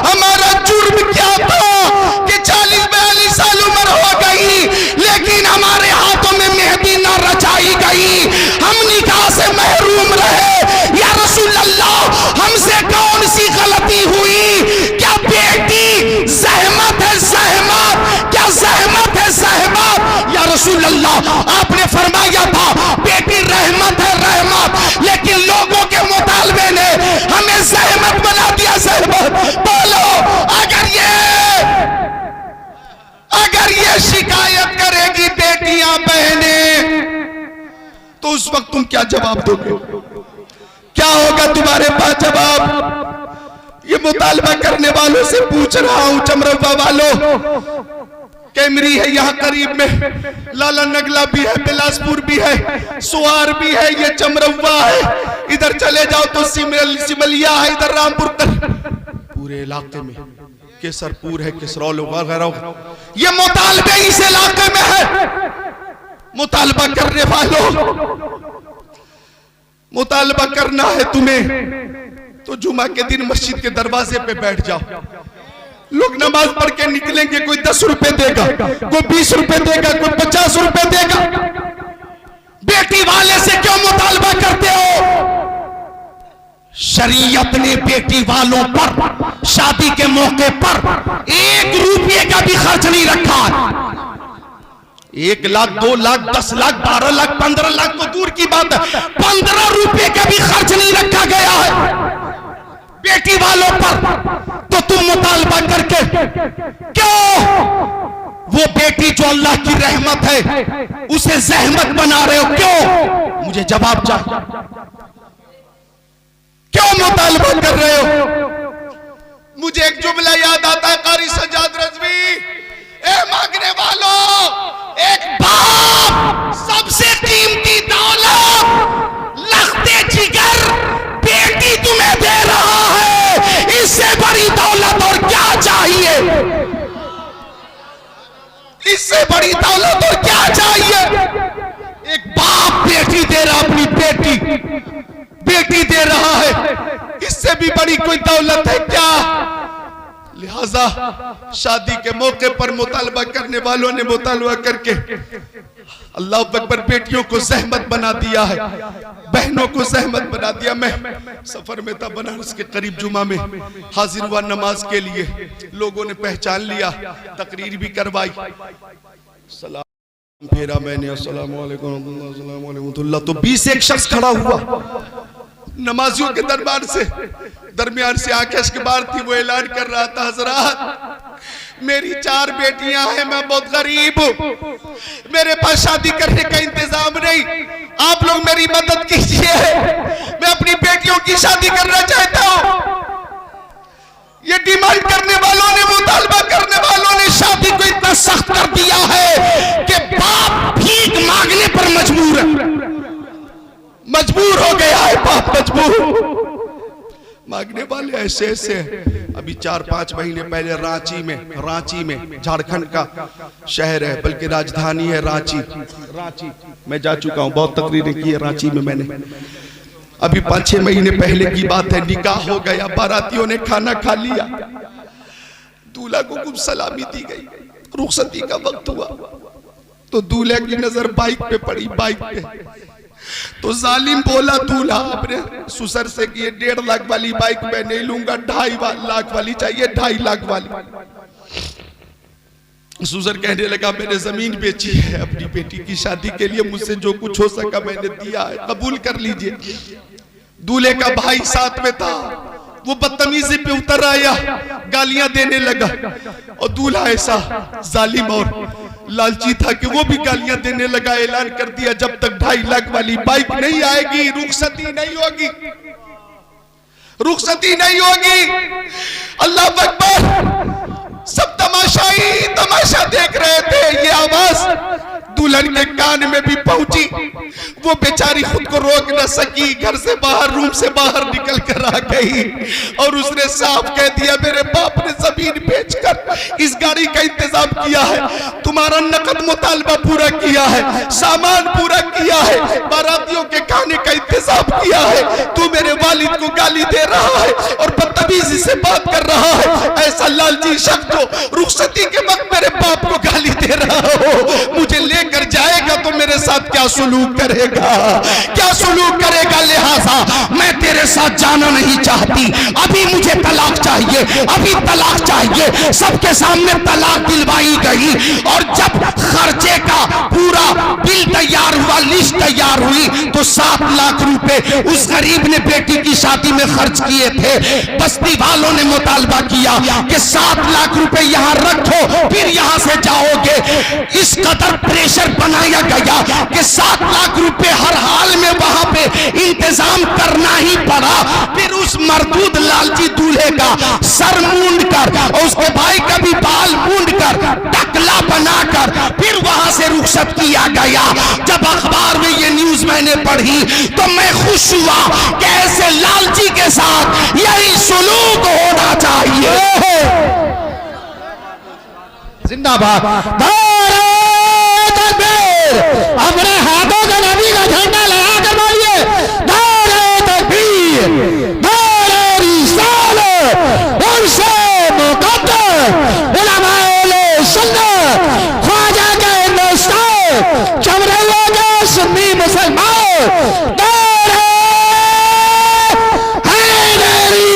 हमारा जुर्म क्या था कि 40-42 साल उम्र हो गई लेकिन हमारे हाथों में मेहंदी ना रचाई गई, हम निकाह से महरूम रहे। या रसूलुल्लाह हमसे कौन सी गलती हुई? क्या बेटी ज़हमत है, ज़हमत? क्या ज़हमत है, ज़हमत? या रसूलुल्लाह आपने फरमाया था बेटी रहमत है, रहमत, लेकिन लोगों के मुतालबे ने हमें ज़हमत बना दिया, ज़हमत। बोलो अगर ये शिकायत करेगी बेटियां बहनें तो उस वक्त तुम क्या जवाब दोगे? क्या होगा तुम्हारे पास जवाब? ये मुतालबा करने वालों से पूछ रहा हूं, चमरवा वालों, कैमरी है यहाँ करीब में, लाला नगला भी है, बिलासपुर भी है, सुहार भी है, ये चमरवा है, इधर चले जाओ तो सिमलिया है, इधर रामपुर पूरे इलाके में केसरपुर है, केसरौल वगैरह, ये मुतालबे इस इलाके में है। मुतालबा करने वालों, मुतालबा करना है तुम्हें तो जुमा के दिन मस्जिद के दरवाजे पे बैठ जाओ। लोग नमाज पढ़ के निकलेंगे, कोई 10 रुपए देगा, कोई 20 रुपए देगा, कोई 50 रुपए देगा। बेटी वाले से क्यों मुतालबा करते हो? शरीयत ने बेटी वालों पर शादी के मौके पर 1 रुपये का भी खर्च नहीं रखा। 1 लाख, 2 लाख, 10 लाख, 12 लाख, 15 लाख तो दूर की बात है, 15 रुपये का भी खर्च नहीं रखा गया है बेटी वालों पर। तो तुम मुतालबा करके क्यों वो बेटी जो अल्लाह की रहमत है उसे ज़हमत बना रहे हो? क्यों? मुझे जवाब चाहिए। क्यों मुतालबा कर रहे हो? मुझे एक जुमला याद आता है कारी सज्जाद रज़वी, ए मांगने वालों, एक बाप सबसे कीमती दौलत लख्ते जिगर बेटी तुम्हें दे रहा है, इससे बड़ी दौलत और क्या चाहिए? इससे बड़ी दौलत और क्या चाहिए? एक बाप बेटी दे रहा, अपनी बेटी दे रहा है, इससे भी बड़ी कोई दौलत है क्या? लिहाजा शादी के मौके पर मुतालबा करने वालों ने मुतालबा करके अल्लाह अकबर बेटियों को ज़हमत बना दिया है, बहनों को ज़हमत बना दिया। मैं सफर में था, बनारस के करीब जुमा में हाजिर हुआ नमाज के लिए, लोगों ने पहचान लिया, तकरीर भी करवाई, सलाम फेरा मैंने, अस्सलाम वालेकुम तो 20 एक शख्स खड़ा हुआ नमाजियों के दरबार से, दरमियान से आंखें के बाहर थी, वो ऐलान कर रहा था, हजरात मेरी 4 बेटियां हैं, मैं बहुत गरीब हूं, मेरे पास शादी करने का इंतजाम नहीं, आप लोग मेरी मदद कीजिए, मैं अपनी बेटियों की शादी करना चाहता हूं। ये डिमांड करने वालों ने, मुतालबा करने वालों ने शादी को इतना सख्त कर दिया है कि बाप भीख मांगने पर मजबूर हो गया है, बाप मजबूर मांगने वाले ऐसे ऐसे। अभी 4-5 महीने पहले रांची में झारखंड का शहर है, बल्कि राजधानी है रांची, मैं जा चुका हूं, बहुत तकरीरें की है रांची में मैंने। अभी 5-6 महीने पहले की बात है, निकाह हो गया, बारातियों ने खाना खा लिया, दूल्हा को खूब सलामी दी गई, रुखसती का वक्त हुआ तो दूल्हे की नजर बाइक पे पड़ी, बाइक पे तो जालिम बोला दूल्हा अपने ससुर से कि ये 1.5 लाख वाली बाइक मैं नहीं लूंगा, 2.5 लाख वाली चाहिए, 2.5 लाख वाली। ससुर कहने लगा मैंने जमीन बेची है अपनी बेटी की शादी के लिए, मुझसे जो कुछ हो सका मैंने दिया है, कबूल कर लीजिए। दूल्हे का भाई साथ में था, वो बदतमीजी पे उतर आया, गालियां देने लगा, और दूल्हा ऐसा जालिम और लालची था कि वो भी गालियां देने लगा। ऐलान कर दिया जब तक 2.5 लाख वाली बाइक नहीं आएगी रुखसती नहीं होगी, रुखसती नहीं होगी। अल्लाह अकबर। सब तमाशा देख रहे थे। ये आवाज दुल्हन के कान में भी पहुंची, वो बेचारी खुद को रोक न सकी, घर से बाहर, रूम से बाहर निकल कर आ गई और उसने साफ कह दिया मेरे बाप ने जमीन बेचकर इस गाड़ी का इंतजाम किया है, तुम्हारा नकद मुतालबा पूरा किया है, सामान पूरा किया है, बारातियों के खाने का इंतजाम किया है, तू मेरे वालिद को गाली दे रहा है और बदतमीजी से बात कर रहा है। ऐसा लालची शख्स को रुखसती के वक्त मेरे बाप को गाली दे रहा हो, मुझे लेकर जाएगा तो मेरे साथ क्या सुलूक करेगा, क्या सुलूक करेगा। लिहाजा मैं तेरे साथ जाना नहीं चाहती, अभी मुझे तलाक चाहिए, अभी तलाक चाहिए। सबके सामने तलाक दिलवाई गई और जब खर्चे का पूरा बिल तैयार हुआ, लिस्ट तैयार हुई, तो 7 लाख रुपए उस गरीब ने बेटी की शादी में खर्च किए थे। बस्ती वालों ने मुतालबा किया कि 7 लाख रुपए यहां रखो फिर यहां से जाओगे। इस कदर प्रेशर बनाया गया कि 7 लाख रुपए हर हाल में वहां पे इंतजाम करना ही पड़ा। फिर उस मरदूद लालची दूल्हे का सर मूंड कर और उसके भाई का भी बाल मूंड कर टकला बनाकर फिर वहां से रुखसत किया गया। जब अखबार में ये न्यूज मैंने पढ़ी तो मैं खुश हुआ कि ऐसे लालची के साथ यही सुलूक होना चाहिए। जिंदाबाद। अपने हाथों का नबी का झंडा लगा कर बोलिए नारे तकबीर, नारे रिसालत, उनसे मुक़द्दस उलमाए सुन्नत, ख्वाजा के हिंदुस्तान, चमरैया के सुन्नी मुसलमान, नारे हैदरी।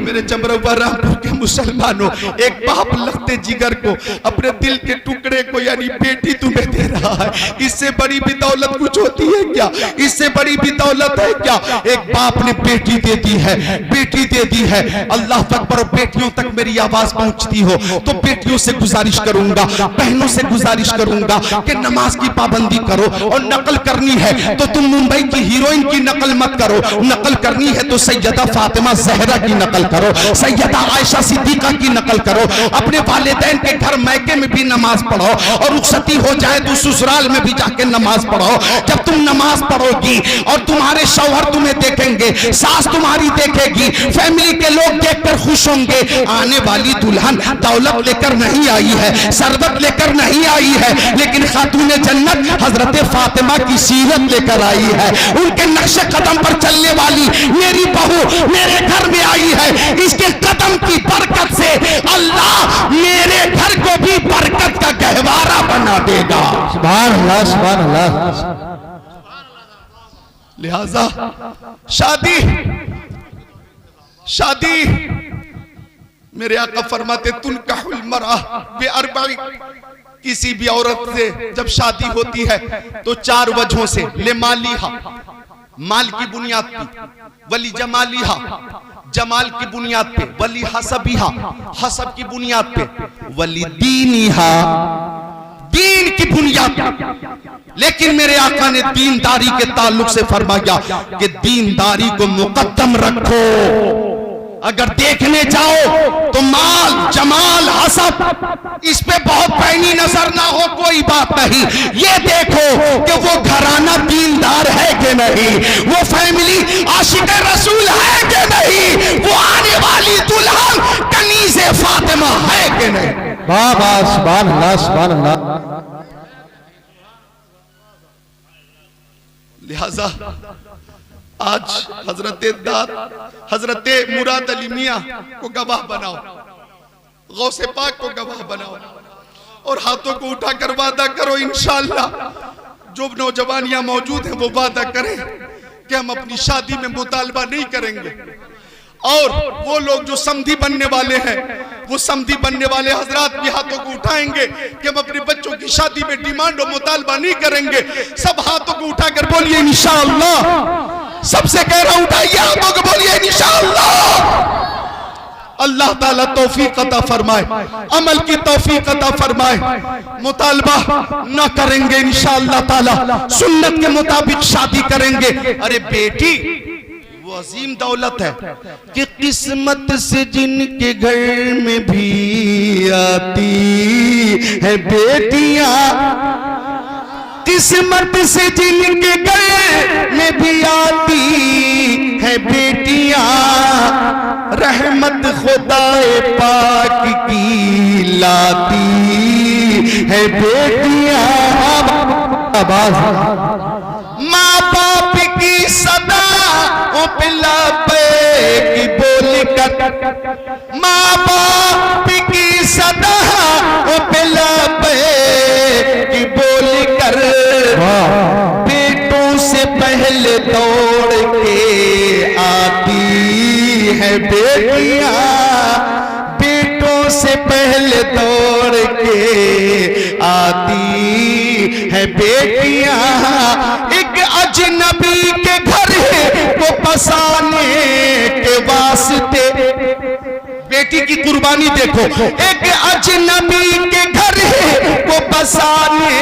मेरे चमरौबा रामपुर के मुसलमानों, एक बाप लगते जिगर को अपने दिल के टुकड़े को यानी बेटी तुम्हें दे रहा है, इससे बड़ी भी दौलत कुछ होती है क्या? इससे बड़ी भी दौलत है क्या? एक बाप ने बेटी दे दी है, बेटी दे दी है। अल्लाह अकबर। बेटियों तक मेरी आवाज पहुंचती हो तो बेटियों से गुजारिश करूंगा, बहनों से गुजारिश करूंगा कि नमाज की पाबंदी करो, और नकल करनी है तो तुम मुंबई की हीरोइन की नकल मत करो, नकल करनी है तो सैयदा फातिमा जहरा की नकल करो, सैयदा आयशा सिद्दीका की नकल करो। अपने वालिदैन के घर मैके में भी नमाज पढ़ो और रुखसती हो जाए तो ससुराल में भी जाके नमाज पढ़ो। जब तुम नमाज पढ़ोगी और तुम्हारे शौहर तुम्हें देखेंगे, सास तुम्हारी देखेगी, फैमिली के लोग देखकर खुश होंगे। आने वाली दुल्हन दौलत लेकर नहीं आई है, सरबत लेकर नहीं आई है, लेकिन खातूने जन्नत हजरत फातिमा की सीरत लेकर आई है। उनके नक्शे कदम पर चलने वाली मेरी बहू मेरे घर में आई है। इसके कदम की बरकत से अल्लाह मेरे घर को भी बरकत का गहवारा बना देगा। सुभान अल्लाह, सुभान अल्लाह। लिहाजा शादी मेरे आका फरमाते तुनकाहुल मरअ बिअरबइ, किसी भी औरत से जब शादी होती है तो 4 वजहों से। ले मालिहा, माल की बुनियाद पे, वली जमालिहा, जमाल की बुनियाद पे, वली हसबिहा, हसब की बुनियाद पे, वली दीनिहा, दीन की बुनियाद पे। लेकिन मेरे आका ने दीनदारी के ताल्लुक से फरमाया कि दीनदारी को मुकद्दम रखो। अगर देखने जाओ तो माल, जमाल, हसब इस पे बहुत पैनी नजर ना हो, कोई बात नहीं। ये देखो कि वो घराना दीनदार है कि नहीं, वो फैमिली आशिक रसूल है कि नहीं, वो आने वाली दुल्हन कनीज़े फातिमा है कि नहीं। वाह वाह, सुभान अल्लाह, सुभान अल्लाह। लिहाजा आज हजरत मुराद अली मियां को गवाह बनाओ, गौसे पाक को गवाह बनाओ और हाथों को उठाकर वादा करो इंशाअल्लाह। जो नौजवानियां मौजूद हैं वो वादा करें कि हम अपनी शादी में मुतालबा नहीं करेंगे, और वो लोग जो समधी बनने वाले हैं वो समधी बनने वाले हजरात भी हाथों को उठाएंगे कि हम अपने बच्चों की शादी में डिमांड और मुतालबा नहीं करेंगे। सब हाथों को उठाकर बोलिए इंशाअल्लाह। सबसे कह रहा हूं, उठाइए हाथों को, बोलिए इंशाअल्लाह। अल्लाह ताला तौफीक अता फरमाए, अमल की तौफीक अता फरमाए। मुतालबा न करेंगे इंशाअल्लाह ताला, सुन्नत के मुताबिक शादी करेंगे। अरे बेटी, वो अजीम दौलत है कि किस्मत से जिनके घर में भी आती है बेटियां, किस्मत से जिनके घर में भी आती है बेटियां, रहमत खुदाए पाक की लाती है बेटियां। माँ बाप की सदा पिला पे की बोल कर, माँ बाप की सदा पिला पे की बोल कर, बेटों से पहले दौड़ के आती है बेटियां, बेटों से पहले दौड़ के आती है बेटियां। एक अजनबी के घर को बसाने के वास्ते, बेटी की कुर्बानी देखो, एक अजनबी के घर को बसाने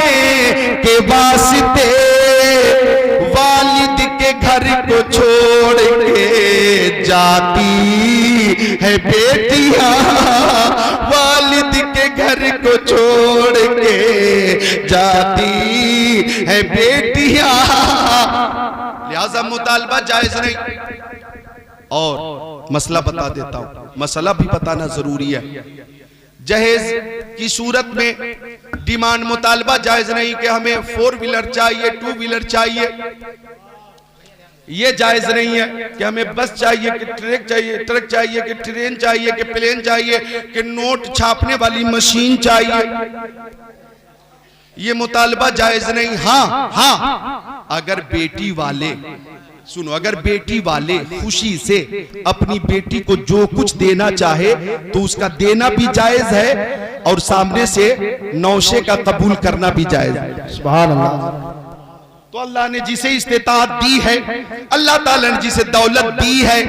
के वास्ते, वालिद के घर को छोड़ के जाती है बेटियां, वालिद के घर को छोड़ के जाती है बेटियां। लिहाजा मुतालबा जायज नहीं। और मसला बता देता हूं, मसला भी बताना जरूरी है। जहेज की सूरत में डिमांड मुतालबा जायज नहीं कि हमें 4 व्हीलर चाहिए, 2 व्हीलर चाहिए। ये जायज नहीं है कि हमें बस चाहिए कि ट्रक चाहिए, ट्रक चाहिए कि ट्रेन चाहिए कि प्लेन चाहिए कि नोट छापने वाली मशीन चाहिए। ये मुतालबा जायज नहीं। हाँ, अगर बेटी वाले, सुनो, अगर बेटी वाले खुशी से अपनी बेटी को जो कुछ देना चाहे तो उसका देना भी जायज है और सामने से नौशे का कबूल करना भी जायज है। सुभान अल्लाह। तो अल्लाह ने जिसे इस्तेताअत दी है, अल्लाह ताला ने जिसे दौलत दी है,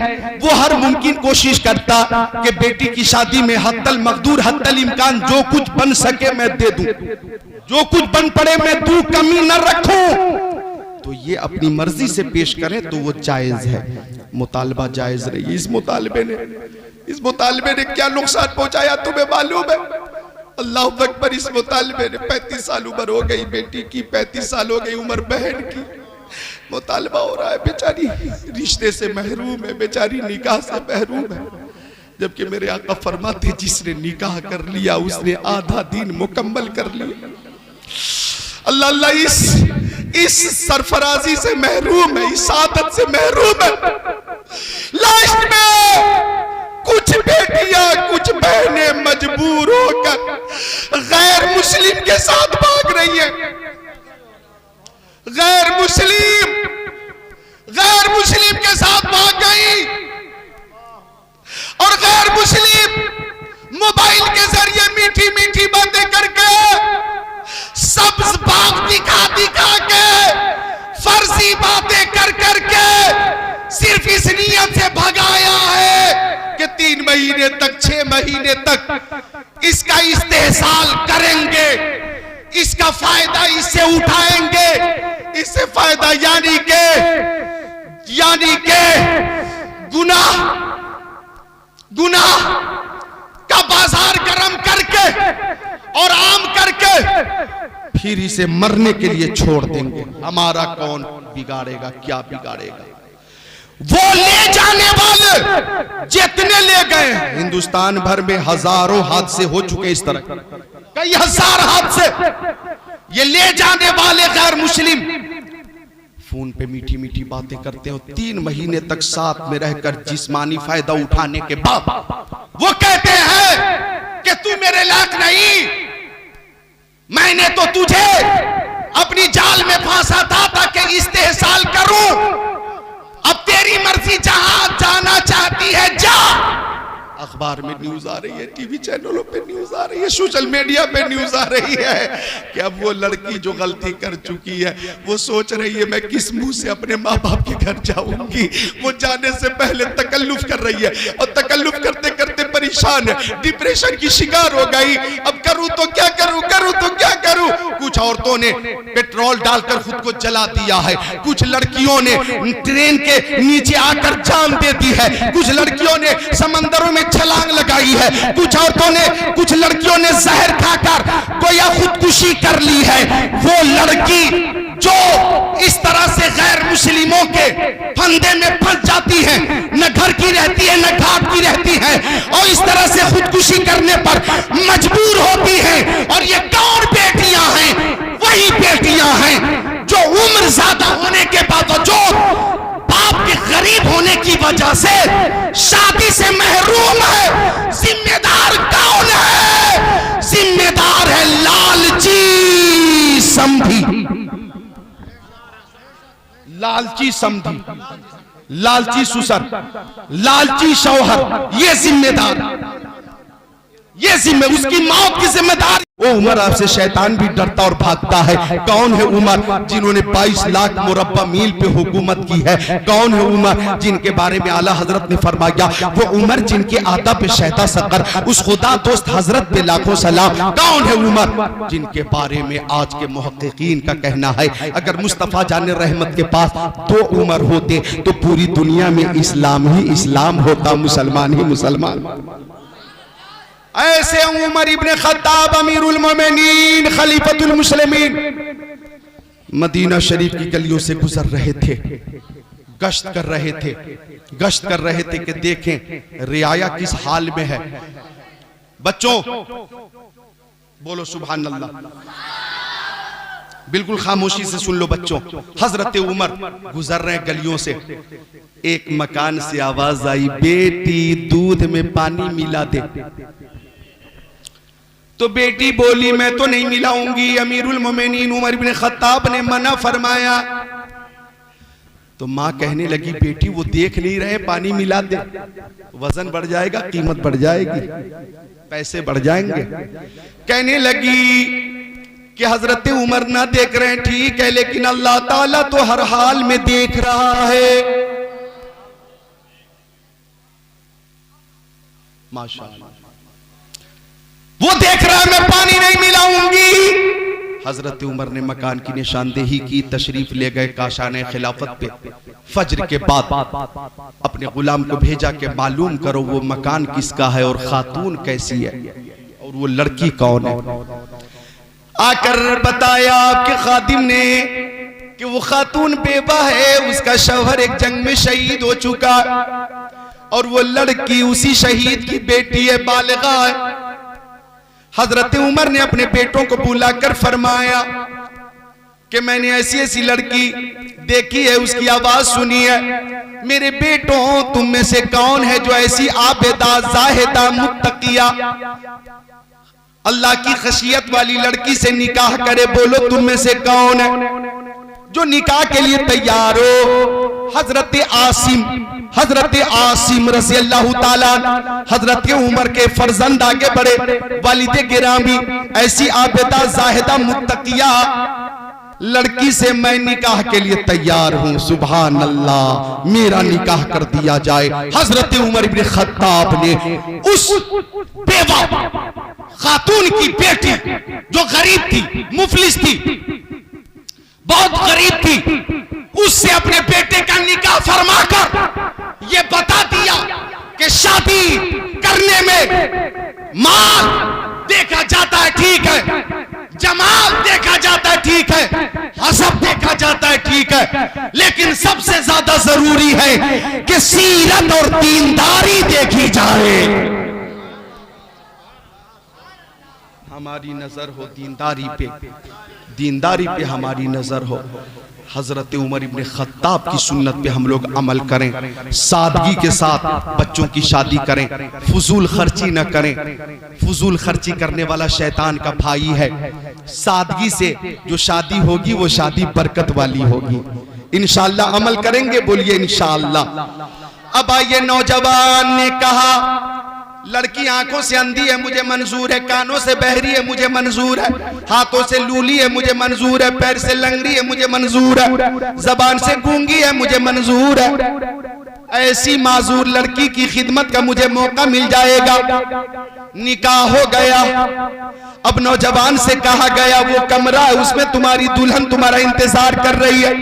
वो हर मुमकिन कोशिश करता कि बेटी की शादी में हत्तल मकदूर, हत्तल इम्कान जो कुछ बन सके मैं दे दूं, जो कुछ बन पड़े मैं दूं, कमी न रखूं। तो ये अपनी मर्जी से पेश करें तो वो जायज है, मुतालबा जायज नहीं। इस मुतालबे ने क्या नुकसान पहुंचाया तुम्हें मालूम है? अल्लाह अकबर, इस मुतालबे ने 35 साल उम्र हो गई बेटी की, 35 साल हो गई उम्र बहन की, मुतालबा हो रहा है, बेचारी रिश्ते से महरूम है, बेचारी निकाह से महरूम है। जबकि मेरे आका फरमाते जिसने निकाह कर लिया उसने आधा दिन मुकम्मल कर लिया। अल्लाह अल्लाह इस सरफराजी से महरूम है, इस आदत से महरूम है। लास्ट में कुछ बेटियां, कुछ बहनें मजबूर होकर गैर मुस्लिम के साथ भाग रही हैं। गैर मुस्लिम के साथ भाग गई और गैर मुस्लिम मोबाइल के जरिए मीठी मीठी बातें करके, सब्ज बाग दिखा दिखा के, फर्जी बातें कर करके तबीयत से भगाया है कि 3 महीने तक 6 महीने तक इसका इस्तेहसाल करेंगे, इसका फायदा इससे उठाएंगे, इससे फायदा यानी के गुनाह का बाजार गर्म करके और आम करके फिर इसे मरने के लिए छोड़ देंगे। हमारा कौन बिगाड़ेगा, क्या बिगाड़ेगा? वो ले जाने वाले जितने ले गए, हिंदुस्तान भर में हजारों हादसे हो चुके इस तरह, कई हजार हादसे। ये ले जाने वाले गैर मुस्लिम फोन पे मीठी मीठी बातें करते हो, 3 महीने तक साथ में रहकर जिस्मानी फायदा उठाने के बाद वो कहते हैं कि तू मेरे लायक नहीं, मैंने तो तुझे अपनी जाल में फंसा था ताकि इस्तेहसाल करूं, अब तेरी मर्जी जहां जाना चाहती है जा। अखबार में न्यूज आ रही है, टीवी चैनलों पे न्यूज आ रही है, सोशल मीडिया पे न्यूज आ रही है कि अब वो लड़की जो गलती कर चुकी है वो सोच रही है मैं किस मुंह से अपने माँ बाप के घर जाऊंगी। वो जाने से पहले तकल्लुफ कर रही है और तकल्लुफ करते करते परेशान है, डिप्रेशन की शिकार हो गई। अब करूं तो क्या करूं, करूं तो क्या करूं। कुछ औरतों ने पेट्रोल डालकर खुद को जला दिया है, कुछ लड़कियों ने ट्रेन के नीचे आकर जान दे दी है, कुछ लड़कियों ने समंदरों में छलांग लगाई है, कुछ लड़कियों ने जहर खाकर गोया खुदकुशी कर ली है। वो लड़की जो इस तरह से गैर मुस्लिमों के फंदे में फंस जाती है, न घर की रहती है न घाट की रहती है, और इस तरह से खुदकुशी करने पर मजबूर होती है। और ये कौन बेटियां हैं? वही बेटियां हैं जो उम्र ज्यादा होने के बावजूद बाप के गरीब होने की वजह से शादी से महरूम है। जिम्मेदार कौन है? जिम्मेदार है लालची समधी, लालची समधी, लालची ससुर, लालची शौहर, ये जिम्मेदार, ये उसकी मौत की जिम्मेदारी। वो उमर आपसे शैतान भी डरता और भागता है। कौन है उमर जिन्होंने 22 लाख मुरब्बा मील पे हुकूमत की है? कौन है उमर जिनके बारे में आला हजरत ने फरमाया, वो उमर जिनके आदा पे शहदा सकर, उस खुदा दोस्त हजरत पे लाखों सलाम। कौन है उमर जिनके बारे में आज के मुहक्किकीन का कहना है अगर मुस्तफा जाने रहमत के पास 2 उमर होते तो पूरी दुनिया में इस्लाम ही इस्लाम होता, मुसलमान ही मुसलमान। ऐसे उमर इब्ने खत्ताब अमीरुल मोमिनीन खलीफतुल मुस्लिमीन मदीना शरीफ की गलियों से गुजर रहे थे, गश्त कर रहे थे कि देखें रियाया किस हाल में है। बच्चों बोलो सुभान अल्लाह, बिल्कुल खामोशी से सुन लो बच्चों। हजरत उमर गुजर रहे गलियों से, एक मकान से आवाज आई, बेटी दूध में पानी मिला दे। तो बेटी बोली मैं तो नहीं मिलाऊंगी, अमीरुल मोमिनीन उमर इब्ने खत्ताब ने मना फरमाया। तो माँ कहने लगी बेटी वो देख नहीं रहे, पानी मिला दे, वजन बढ़ जाएगा, कीमत बढ़ जाएगी, पैसे बढ़ जाएंगे। कहने लगी कि हजरत उमर ना देख रहे हैं ठीक है, लेकिन अल्लाह ताला तो हर हाल में देख रहा है। माशाअल्लाह, वो देख रहा है, मैं पानी नहीं मिलाऊंगी। हजरत उमर ने मकान की निशानदेही की, तशरीफ ले गए काशाने खिलाफत पे। फज्र के बाद अपने गुलाम को भेजा कि मालूम करो वो मकान किसका है और खातून कैसी है और वो लड़की कौन है। आकर बताया आपके खादिम ने कि वो खातून बेवा है, उसका शौहर एक जंग में शहीद हो चुका और वो लड़की उसी शहीद की बेटी है, बालिगा है। हजरत उमर ने अपने बेटों को बुलाकर फरमाया कि मैंने ऐसी ऐसी लड़की देखी है, उसकी आवाज सुनी है। मेरे बेटों तुम में से कौन है जो ऐसी आबेदा जाहिदा मुत्तकिया अल्लाह की खशियत वाली लड़की से निकाह करे? बोलो तुम में से कौन है जो निकाह के लिए तैयार हो? हजरत आसिम रज़ी अल्लाह ताला, हजरत उमर के फर्जंद आगे बढ़े, वालिद गिरामी ऐसी आबिदा जाहिदा मुत्तकिया लड़की से मैं निकाह के लिए तैयार हूं, सुभान अल्लाह, मेरा निकाह कर दिया जाए। हजरत उमर इब्न खत्ताब ने उस बेवा खातून की बेटी जो गरीब थी, मुफलिस थी, बहुत गरीब थी, उससे अपने बेटे का निकाह फरमाकर ये बता दिया कि शादी करने में माल देखा जाता है, ठीक है, जमाल देखा जाता है, ठीक है, हसब देखा जाता है, ठीक है, लेकिन सबसे ज्यादा जरूरी है कि सीरत और दीनदारी देखी जाए। हमारी नजर हो दीनदारी पे हमारी नजर हो। हजरत उमर इब्न खत्ताब की सुन्नत पे हम लोग अमल करें, सादगी के साथ बच्चों की शादी करें, फजूल खर्ची न करें। फजूल खर्ची करने वाला शैतान का भाई है। सादगी से जो शादी होगी वो शादी बरकत वाली होगी। इंशाअल्लाह अमल करेंगे, बोलिए इंशाअल्लाह। अब आइए, नौजवान ने कहा लड़की आंखों से अंधी है, मुझे मंजूर है, कानों से बहरी है, मुझे मंजूर है, हाथों से लूली है, मुझे मंजूर है, पैर से लंगड़ी है, मुझे मंजूर है, जबान से गूंगी है, मुझे मंजूर है। ऐसी माजूर लड़की की खिदमत का मुझे मौका मिल जाएगा। निकाह हो गया। अब नौजवान से कहा गया वो कमरा है, उसमें तुम्हारी दुल्हन तुम्हारा इंतजार कर रही है।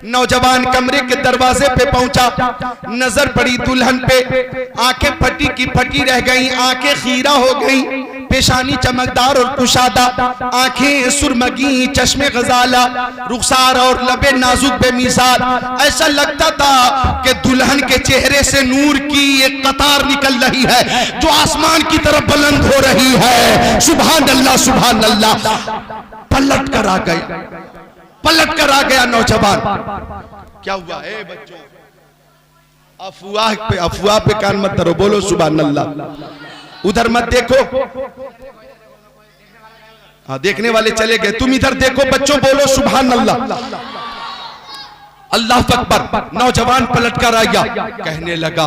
नौजवान कमरे के दरवाजे पे पहुंचा, नजर पड़ी दुल्हन पे, आंखें फटी की फटी रह गईं, आंखें खीरा हो गईं, पेशानी चमकदार और कुशादा, आंखें सुरमगी, चश्मे गजाला, रुखसार और लबे नाजुक बेमिसाल। ऐसा लगता था कि दुल्हन के चेहरे से नूर की एक कतार निकल रही है जो आसमान की तरफ बुलंद हो रही है। सुभान अल्लाह, सुभान अल्लाह। पलट कर आ गया नौजवान। क्या हुआ? ए बच्चों, अफवाह पे कान मत धरो, बोलो सुभान अल्लाह। उधर मत देखो, हाँ देखने वाले चले गए, तुम इधर देखो बच्चों, बोलो सुभान अल्लाह। अल्लाह अकबर। नौजवान पलट कर आया, कहने लगा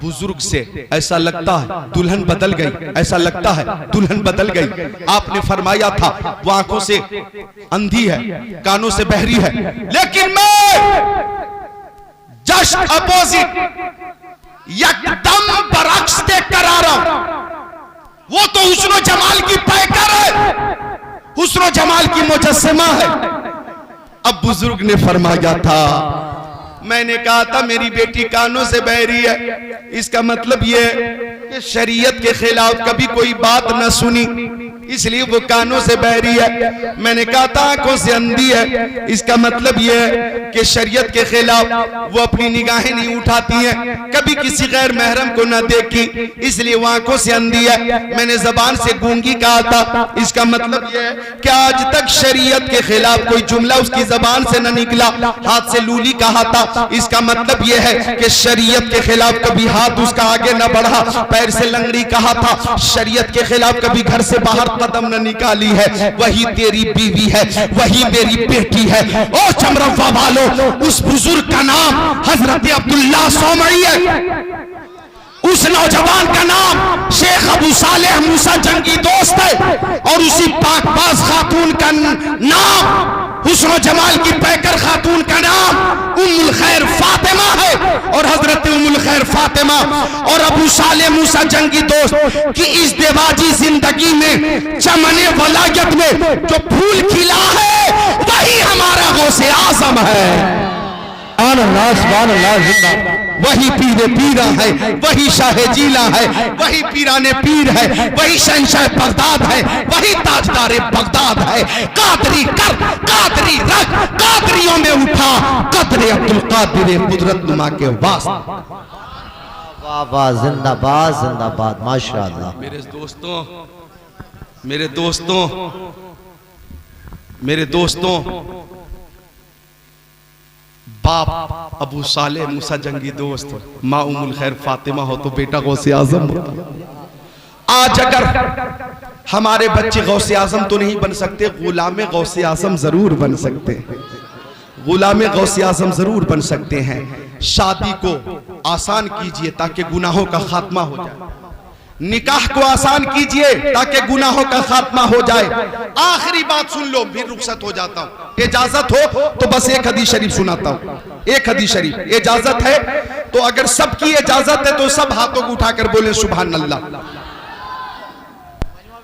बुजुर्ग से, ऐसा लगता है दुल्हन बदल गई, ऐसा लगता है दुल्हन बदल गई। आपने फरमाया था वो आंखों से अंधी है, कानों से बहरी है, लेकिन मैं जस्ट अपोजिट, एकदम बरक्स देख कर आ रहा हूं। वो तो हुस्न जमाल की पैकर है, हुस्न जमाल की मुजस्समा है। अब बुजुर्ग ने फरमाया था, मैंने कहा था मेरी बेटी कानों से बहरी है, इसका मतलब ये कि शरीयत के खिलाफ कभी कोई बात न सुनी, इसलिए वो कानों से बहरी है। मैंने कहा था आंखों से अंधी है, इसका मतलब ये है कि शरीयत के खिलाफ वो अपनी निगाहें नहीं उठाती हैं, कभी किसी गैर महरम को न देखी, इसलिए वो आंखों से अंधी है। मैंने जबान से गूंगी कहा था, इसका मतलब ये है कि आज तक शरीयत के खिलाफ कोई जुमला उसकी जबान से न निकला। हाथ से लूली कहा था, इसका मतलब ये है कि शरीयत के खिलाफ कभी हाथ उसका आगे न बढ़ा। पैर से लंगड़ी कहा था, शरीयत के खिलाफ कभी घर से बाहर कदम न निकाली है। वही तेरी बीवी है, वही मेरी बेटी है। ओ चमरवा वालों, उस बुजुर्ग का नाम हजरत अब्दुल्ला सोमई है, उस नौजवान का नाम शेख अबू सालेह मूसा जंगी दोस्त है, और उसी पाकबाज खातून का नाम, हुस्न जमाल की पैकर खातून का नाम उम्मुल खैर फातिमा है। और हजरत उम्मुल खैर फातिमा और अबू सालेह मूसा जंगी दोस्त की इस देवाजी जिंदगी में, चमने वलायत में जो फूल खिला है, वही हमारा गौसे आजम है। वही पीरे पीरा है, वही शाहे जीला है, वही पीराने पीर है, वही शहंशाह बगदाद है, वही ताजदारे बगदाद है। कादरी कर, कादरी रख, कादरियों में उठा कदरे अब्दुल कादिर कुदरत नुमा के वास्ते। वाह वाह, जिंदाबाद जिंदाबाद, माशाअल्लाह। मेरे दोस्तों, बाप अबू सालेह मूसा जंगी दोस्त, माँ उम्मुल खैर फातिमा हो तो बेटा गौसे आजम होता। आज अगर हमारे बच्चे गौसे आजम तो नहीं बन सकते, गुलामे गौसे आजम जरूर बन सकते हैं, गुलामे गौसे आजम जरूर बन सकते हैं। शादी को आसान कीजिए ताकि गुनाहों का खात्मा हो जाए। निकाह को आसान कीजिए ताकि गुनाहों का खात्मा हो जाए। आखिरी बात सुन लो, फिर रुखसत हो जाता हूं। इजाजत हो तो बस एक हदीस शरीफ सुनाता हूं, एक हदीस शरीफ। इजाजत है तो अगर सबकी इजाजत है तो सब हाथों को उठाकर बोले सुभान अल्लाह।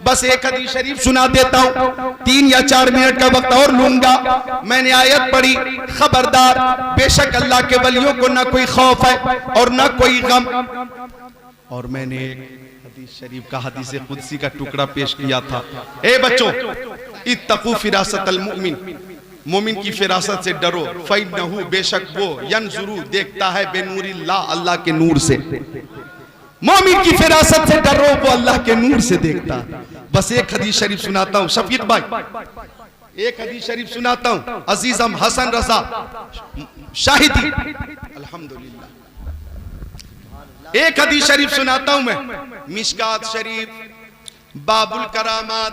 बस एक हदीस शरीफ सुना देता हूं, 3 या 4 मिनट का वक्त और लूंगा। मैंने आयत पढ़ी, खबरदार बेशक अल्लाह के वलियों को ना कोई खौफ है और ना कोई गम। और मैंने हदीस शरीफ का हदीस कुदसी का टुकड़ा पेश किया था। ए बच्चों, इत्तकू फिरासतल मुमिन, मोमिन की फिरासत से डरो। फइन्नहु, बेशक वो, यनजुरू, देखता है, बेनूरिल्लाह, अल्लाह के नूर से। मोमिन की फिरासत से डरो, वो अल्लाह के नूर से देखता। बस एक हदीस शरीफ सुनाता हूं शफीक भाई, एक हदीस शरीफ सुनाता हूं। अजीजम हसन रजा शाहिदी, अल्हम्दुलिल्लाह। एक हदीस शरीफ सुनाता हूं मैं, मिशकात शरीफ बाबुल करामात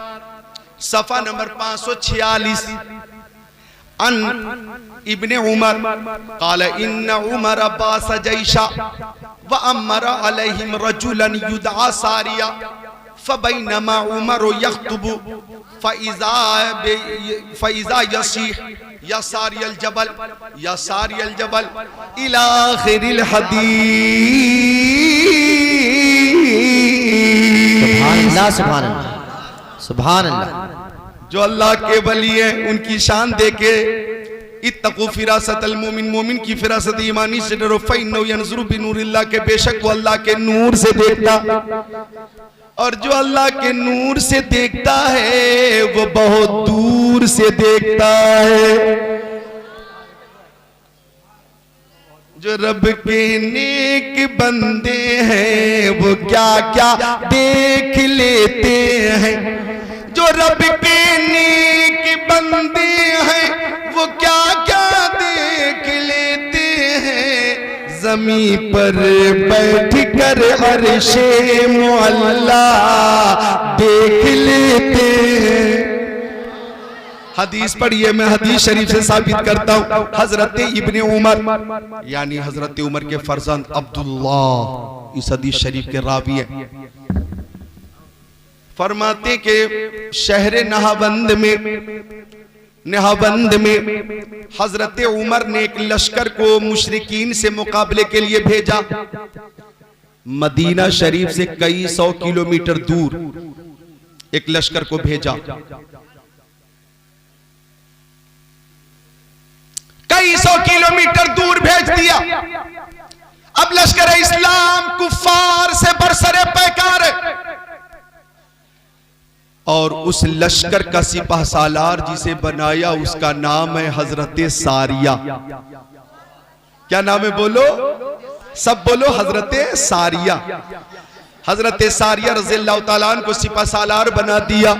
सफा नंबर 546। अन इब्ने उमर काल इन्न उमर अब्बास जैशा व अमरा अलैहिम रजुलन युदआ सारिया फबैनमा उमर यख्तुबु फइज़ा यसीह या सारियल जबल, या सारियल जबल इला आखिरिल हदीस। सुभान अल्लाह, सुभान अल्लाह। जो अल्लाह के वली हैं उनकी शान देके, इत्तकू फिरासतल मोमिन, मोमिन की फिरासत ईमानी से डरो। फइन्नहु यनजुरु बिनूरिल्लाह, के बेशक वो अल्लाह के नूर से देखता। और जो अल्लाह के नूर से देखता है वो बहुत दूर से देखता है। जो रब के नेक बंदे हैं वो क्या क्या देख लेते हैं। जो रब के नेक बंदे हैं वो क्या क्या देख लेते हैं। ज़मीं पर बैठ कर अर्शे मुअल्ला देख लेते हैं। हदीस पढ़िए, मैं हदीस शरीफ से साबित करता हूं। हजरत इब्ने उमर यानी हजरत उमर के फर्जंद अब्दुल्ला इस हदीस शरीफ के रावी हैं। फरमाते के शहर नहाबंद में हजरत उमर ने एक लश्कर को मुशरिकीन से मुकाबले के लिए भेजा। मदीना शरीफ से कई 100 किलोमीटर दूर एक लश्कर को भेजा। कई 100 किलोमीटर दूर भेज दिया। अब लश्कर इस्लाम कुफार से बरसरे पैकार है। और उस लश्कर का सिपाह सालार जिसे बनाया उसका नाम है हजरत सारिया। क्या नाम है बोलो, सब बोलो, हजरत सारिया। हजरत सारिया रज़ियल्लाहु ताला अन्हु को सिपाह सालार बना दिया।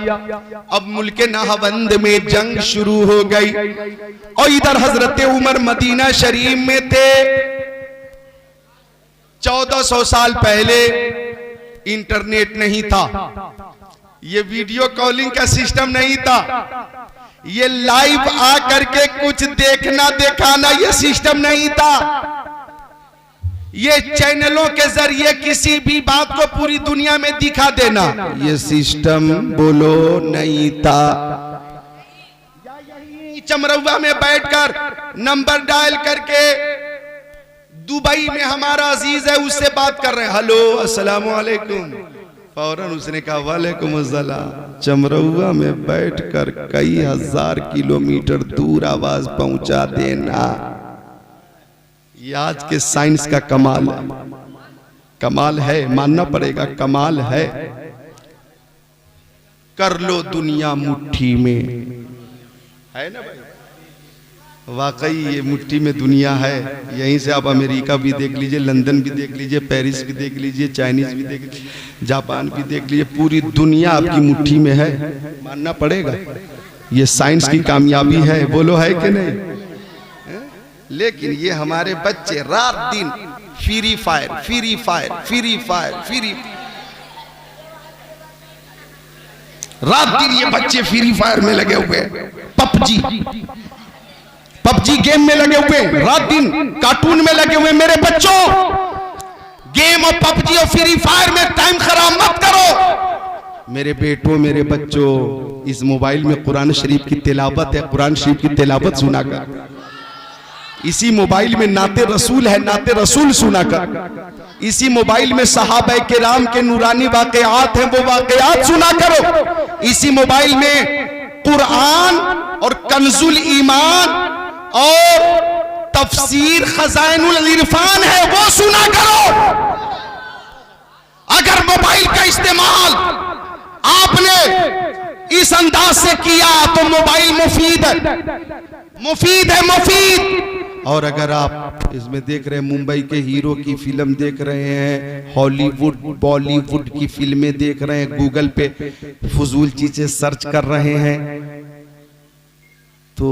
अब मुल्क नहाबंद में जंग शुरू हो गई और इधर हजरत उमर मदीना शरीफ में थे। 1400 साल पहले इंटरनेट नहीं था, ये वीडियो कॉलिंग का सिस्टम नहीं था, ये लाइव आ करके कुछ देखना दिखाना ये सिस्टम नहीं था। ये चैनलों के जरिए किसी भी बात को पूरी दुनिया में दिखा देना ये सिस्टम बोलो नहीं था। चमरौवा में बैठकर नंबर डायल करके दुबई में हमारा अजीज है उससे बात कर रहे हैं, हेलो अस्सलाम वालेकुम। फौरन उसने कहा वालेकुम अस्सलाम। चमरौवा में बैठकर कई हजार किलोमीटर दूर आवाज पहुंचा देना, ये आज के साइंस का कमाल है। कमाल है, मानना पड़ेगा, कमाल है। कर लो दुनिया मुट्ठी में, है ना भाई? वाकई ये मुट्ठी में दुनिया है। यहीं से आप अमेरिका भी देख लीजिए, लंदन भी देख लीजिए, पेरिस भी देख लीजिए, चाइनीज भी देख लीजिए, जापान भी देख लीजिए, पूरी दुनिया आपकी मुट्ठी में है। मानना पड़ेगा ये साइंस की कामयाबी है, बोलो है कि नहीं? लेकिन ये हमारे बच्चे रात दिन free fire free fire free fire free, रात दिन ये बच्चे फ्री फायर में लगे हुए हैं, पबजी गेम में लगे हुए, रात दिन कार्टून में लगे हुए। मेरे बच्चों गेम और पबजी और फ्री फायर में टाइम खराब मत करो। मेरे बेटों, मेरे बच्चों, इस मोबाइल में कुरान शरीफ की तिलावत है, कुरान शरीफ की तिलावत सुना कर। इसी मोबाइल में नाते रसूल है, नाते रसूल सुना कर। इसी मोबाइल में सहाबा किराम के नूरानी वाकयात हैं, वो वाकयात सुना करो। इसी मोबाइल में कुरान और कंजुल ईमान और तफसीर खजाइनुल इरफान है, वो सुना करो। अगर मोबाइल का इस्तेमाल आपने इस अंदाज से किया तो मोबाइल मुफीद है, मुफीद है, मुफीद। और अगर आप इसमें देख रहे हैं, मुंबई के हीरो की फिल्म देख रहे हैं, हॉलीवुड बॉलीवुड की फिल्में देख रहे हैं, गूगल पे फजूल चीजें सर्च कर रहे हैं, तो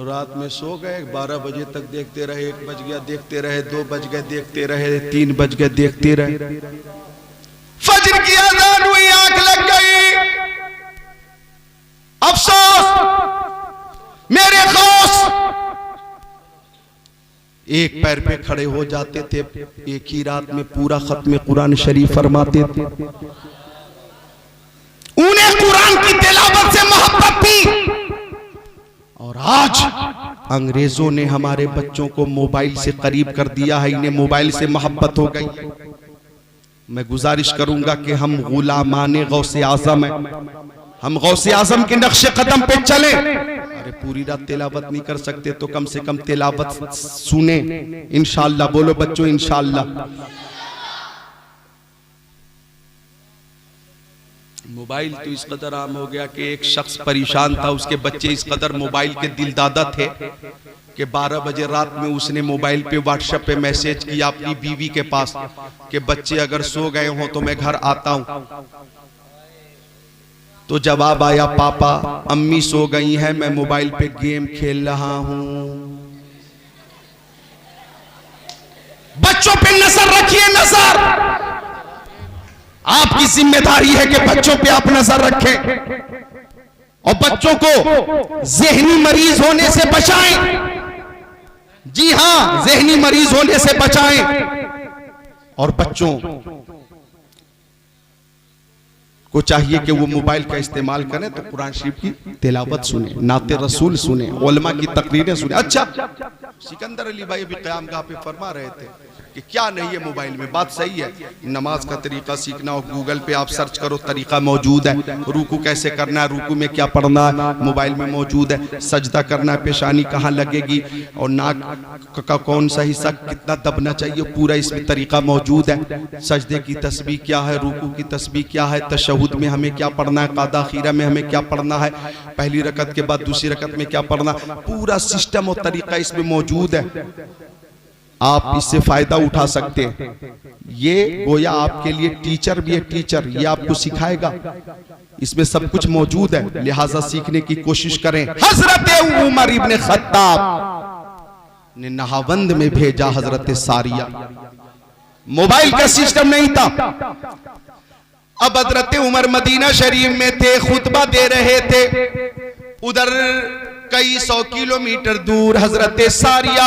रात में सो गए, 12 बजे तक देखते रहे, 1 बज गया देखते रहे, 2 बज गए देखते रहे, 3 बज गए देखते रहे, फजर की अज़ान हुई, आंख लग गई। अफसोस मेरे दोस्त एक पैर पे खड़े हो जाते थे, एक ही रात में पूरा खत्म कुरान शरीफ फरमाते थे। उन्हें कुरान की तिलावत से मोहब्बत थी। और आज अंग्रेजों ने हमारे बच्चों को मोबाइल से करीब कर दिया है, इन्हें मोबाइल से मोहब्बत हो गई। मैं गुजारिश करूंगा कि हम गुलामाने गौसे आजम हैं, हम गौसे आजम के नक्शे कदम पे चलें। अरे पूरी रात तिलावत नहीं कर सकते तो कम से कम तिलावत सुने, इंशाअल्लाह। बोलो बच्चों, इंशाअल्लाह। मोबाइल तो इस कदर आम हो गया कि एक शख्स परेशान था, उसके बच्चे इस कदर मोबाइल के दिलदादा थे कि 12 बजे रात में उसने मोबाइल पे व्हाट्सएप पे मैसेज किया अपनी बीवी के पास कि बच्चे अगर सो गए हो तो मैं घर आता हूं। तो जवाब आया, पापा अम्मी सो गई हैं, मैं मोबाइल पे गेम खेल रहा हूं। बच्चों पे नजर रखिए, नजर। आपकी जिम्मेदारी है कि बच्चों पे आप नजर रखें और बच्चों को ज़हनी मरीज होने से बचाएं। जी हां, ज़हनी मरीज होने से बचाएं। और बच्चों को चाहिए कि वो मोबाइल का इस्तेमाल करें तो कुरान शरीफ की तिलावत सुने, नाते रसूल सुने, उलमा की तकरीरें सुने। अच्छा, सिकंदर अली भाई अभी क़यामगाह पे फरमा रहे थे कि क्या नहीं है मोबाइल में, बात सही है। नमाज का तरीका सीखना हो, गूगल पे आप सर्च करो, तरीका मौजूद है। रुकू कैसे करना है, रुकू में क्या पढ़ना है, मोबाइल में मौजूद है। सजदा करना है, पेशानी कहाँ लगेगी और नाक का कौन सा हिस्सा कितना दबना चाहिए, पूरा इसमें तरीका मौजूद है। सजदे की तस्बीह क्या है, रुकू की तस्बीह क्या है, तशहुद में हमें क्या पढ़ना है, कादा खीरा में हमें क्या पढ़ना है, पहली रकत के बाद दूसरी रकत में क्या पढ़ना, पूरा सिस्टम और तरीका इसमें मौजूद है। आप इससे फायदा उठा सकते हैं। ये गोया आपके लिए टीचर भी है, टीचर ये आपको सिखाएगा, इसमें सब कुछ मौजूद है, लिहाजा सीखने की कोशिश करें। हजरत उमर इब्ने खत्ताब ने नहाबंद में भेजा हजरत सारिया, मोबाइल का सिस्टम नहीं था। अब हजरत उमर मदीना शरीफ में थे, खुतबा दे रहे थे। उधर कई 100 किलोमीटर दूर हजरत सारिया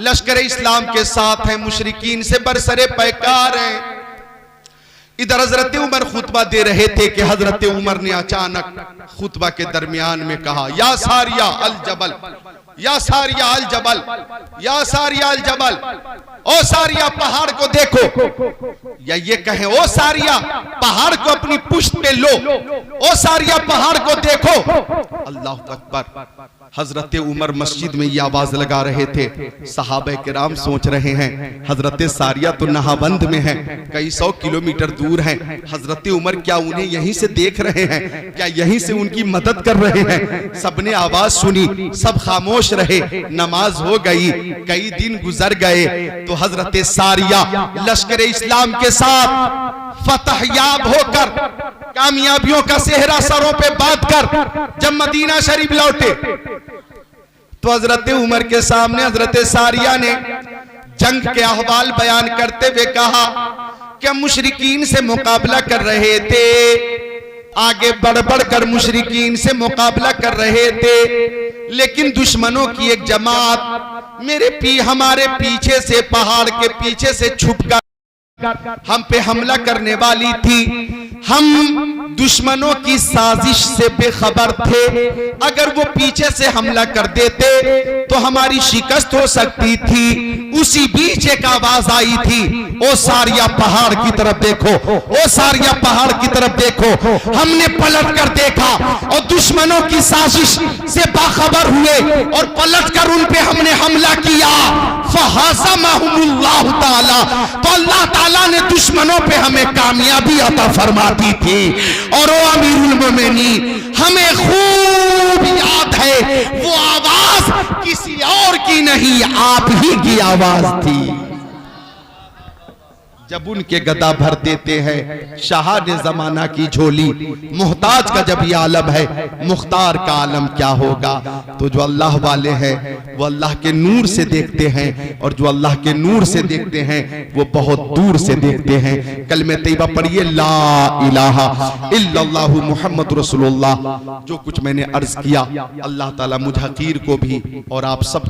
लश्कर इस्लाम के साथ है, मुशरिकीन से बरसरे पैकार हैं। इधर हजरत उमर खुतबा दे रहे थे कि हजरत उमर ने अचानक खुतबा के दरमियान में कहा, या सारिया अल जबल, या सारिया अल जबल, या सारिया अल जबल, ओ सारिया पहाड़ को देखो। या ये कहें, ओ सारिया पहाड़ को अपनी पुश्त पे लो, ओ सारिया पहाड़ को देखो। अल्लाह अकबर। हजरत उमर मस्जिद में ये आवाज लगा रहे थे। सहाबा किराम सोच रहे हैं हजरत सारिया तो नहाबंद में है, कई 100 किलोमीटर दूर हैं, हजरत उमर क्या उन्हें यहीं से देख रहे हैं, क्या यहीं से उनकी मदद कर रहे हैं। सबने आवाज सुनी, सब खामोश रहे, नमाज हो गई। कई दिन गुजर गए तो हजरत सारिया लश्कर इस्लाम के साथ फतह याब होकर, कामयाबियों का सेहरा सरों पे बांध कर जब मदीना शरीफ लौटे तो हजरत उमर के सामने हजरत सारिया ने जंग के अहवाल बयान करते हुए कहा कि मुशरिकीन से मुकाबला कर रहे थे, आगे बढ़ बढ़ कर मुशरिकीन से मुकाबला कर रहे थे, लेकिन दुश्मनों की एक जमात हमारे पीछे से, पहाड़ के पीछे से छुपकर हम पे हमला करने वाली थी। हम दुश्मनों की साजिश से बेखबर थे। अगर वो पीछे से हमला कर देते तो हमारी शिकस्त हो सकती थी। उसी बीच एक आवाज आई थी, ओ सारिया पहाड़ की तरफ देखो, ओ सारिया पहाड़ की तरफ देखो। हमने पलट कर देखा और दुश्मनों की साजिश से बाखबर हुए और पलट कर उन पे हमने हमला किया। फहज़महुमुल्लाहु ताला, तो अल्लाह ताला ने दुश्मनों पे हमें कामयाबी अता फरमाती थी। और ओ अमीरुल मोमिनीन, हमें खूब याद है वो आवाज किसी और की नहीं, आप ही की आवाज थी। जब उनके गदा भर देते हैं शाह ने जमाना की झोली, मुहताज का जब ये आलम है, मुख्तार का आलम क्या होगा। तो जो अल्लाह वाले हैं वो अल्लाह के नूर से देखते हैं, और जो अल्लाह के नूर से देखते हैं वो बहुत दूर से देखते हैं। कलमे तैयबा पढ़िए, ला इलाहा इल्लल्लाहु मुहम्मद रसूलुल्लाह। जो कुछ मैंने अर्ज किया, अल्लाह ताला मुझ हकीर को भी और आप सब